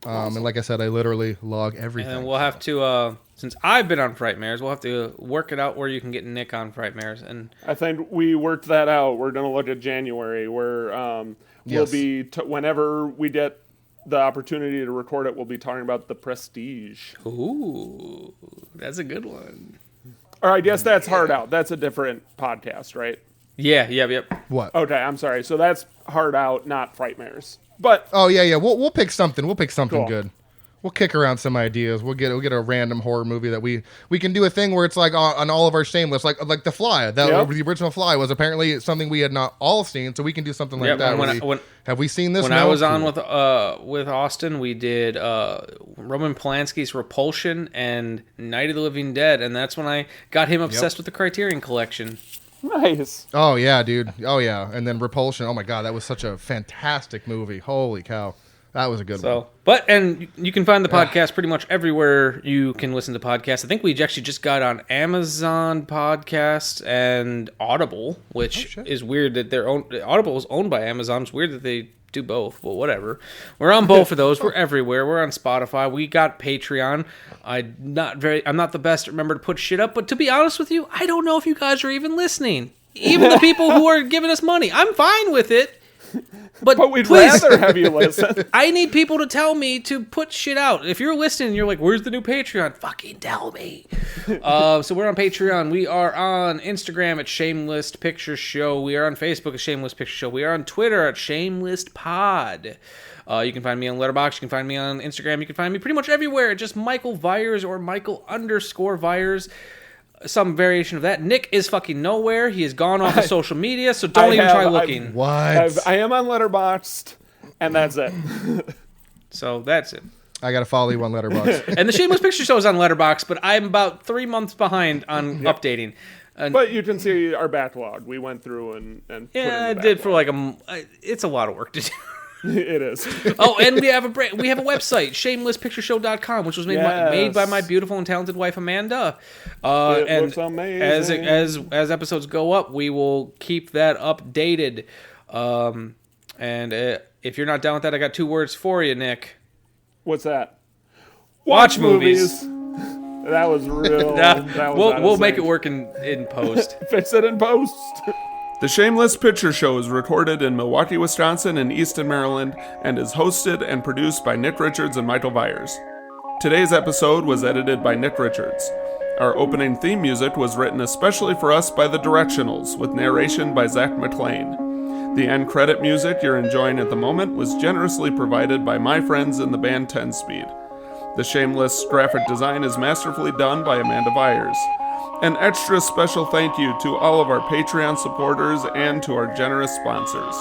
And like I said, I literally log everything. And we'll have to, since I've been on Frightmares, we'll have to work it out where you can get Nick on Frightmares. And I think we worked that out. We're going to look at January, where we'll be, whenever we get the opportunity to record it, we'll be talking about The Prestige. Ooh, that's a good one. Or I guess that's Hard Out. That's a different podcast, right? Yeah, yep. What? Okay, I'm sorry. So that's Hard Out, not Frightmares. But yeah. We'll pick something. We'll pick something cool. good. We'll kick around some ideas. We'll get a random horror movie that we can do a thing where it's like on all of our shameless, like The Fly. The original Fly was apparently something we had not all seen, so we can do something like that. Have we seen this? When I was on with Austin, we did Roman Polanski's Repulsion and Night of the Living Dead, and that's when I got him obsessed with the Criterion Collection. Nice. Oh yeah, dude. Oh yeah, and then Repulsion. Oh my god, that was such a fantastic movie. Holy cow. That was a good one. And you can find the podcast pretty much everywhere you can listen to podcasts. I think we actually just got on Amazon Podcasts and Audible, which is weird that Audible is owned by Amazon. It's weird that they do both. Well, whatever. We're on both of those. We're everywhere. We're on Spotify. We got Patreon. I'm not the best to remember to put shit up, but to be honest with you, I don't know if you guys are even listening. Even the people who are giving us money. I'm fine with it. But we'd please, rather have you listen. I need people to tell me to put shit out. If you're listening and you're like, where's the new Patreon? Fucking tell me. So we're on Patreon. We are on Instagram at Shameless Picture Show. We are on Facebook at Shameless Picture Show. We are on Twitter at Shameless Pod. You can find me on Letterboxd. You can find me on Instagram. You can find me pretty much everywhere. Just Michael Viers or Michael_Viers. Some variation of that. Nick is fucking nowhere. He has gone off of social media, so don't even try looking. I am on Letterboxd, and that's it. So that's it. I got to follow you on Letterboxd. And the Shameless Picture Show is on Letterboxd, but I'm about 3 months behind on updating. But you can see our backlog. We went through and put in the I did for like it's a lot of work to do. It is. Oh, and we have a website, shamelesspictureshow.com, which was made by my beautiful and talented wife Amanda. It looks amazing. As episodes go up, we will keep that updated. And if you're not down with that, I got 2 words for you, Nick. What's that? Watch movies. That was real. We'll make it work in post. Fix it in post. The Shameless Picture Show is recorded in Milwaukee, Wisconsin and Easton, Maryland, and is hosted and produced by Nick Richards and Michael Viers. Today's episode was edited by Nick Richards. Our opening theme music was written especially for us by The Directionals, with narration by Zach McLean. The end credit music you're enjoying at the moment was generously provided by my friends in the band 10 Speed. The Shameless graphic design is masterfully done by Amanda Viers. An extra special thank you to all of our Patreon supporters and to our generous sponsors.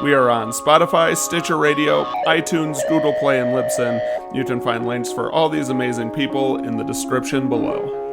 We are on Spotify, Stitcher Radio, iTunes, Google Play, and Libsyn. You can find links for all these amazing people in the description below.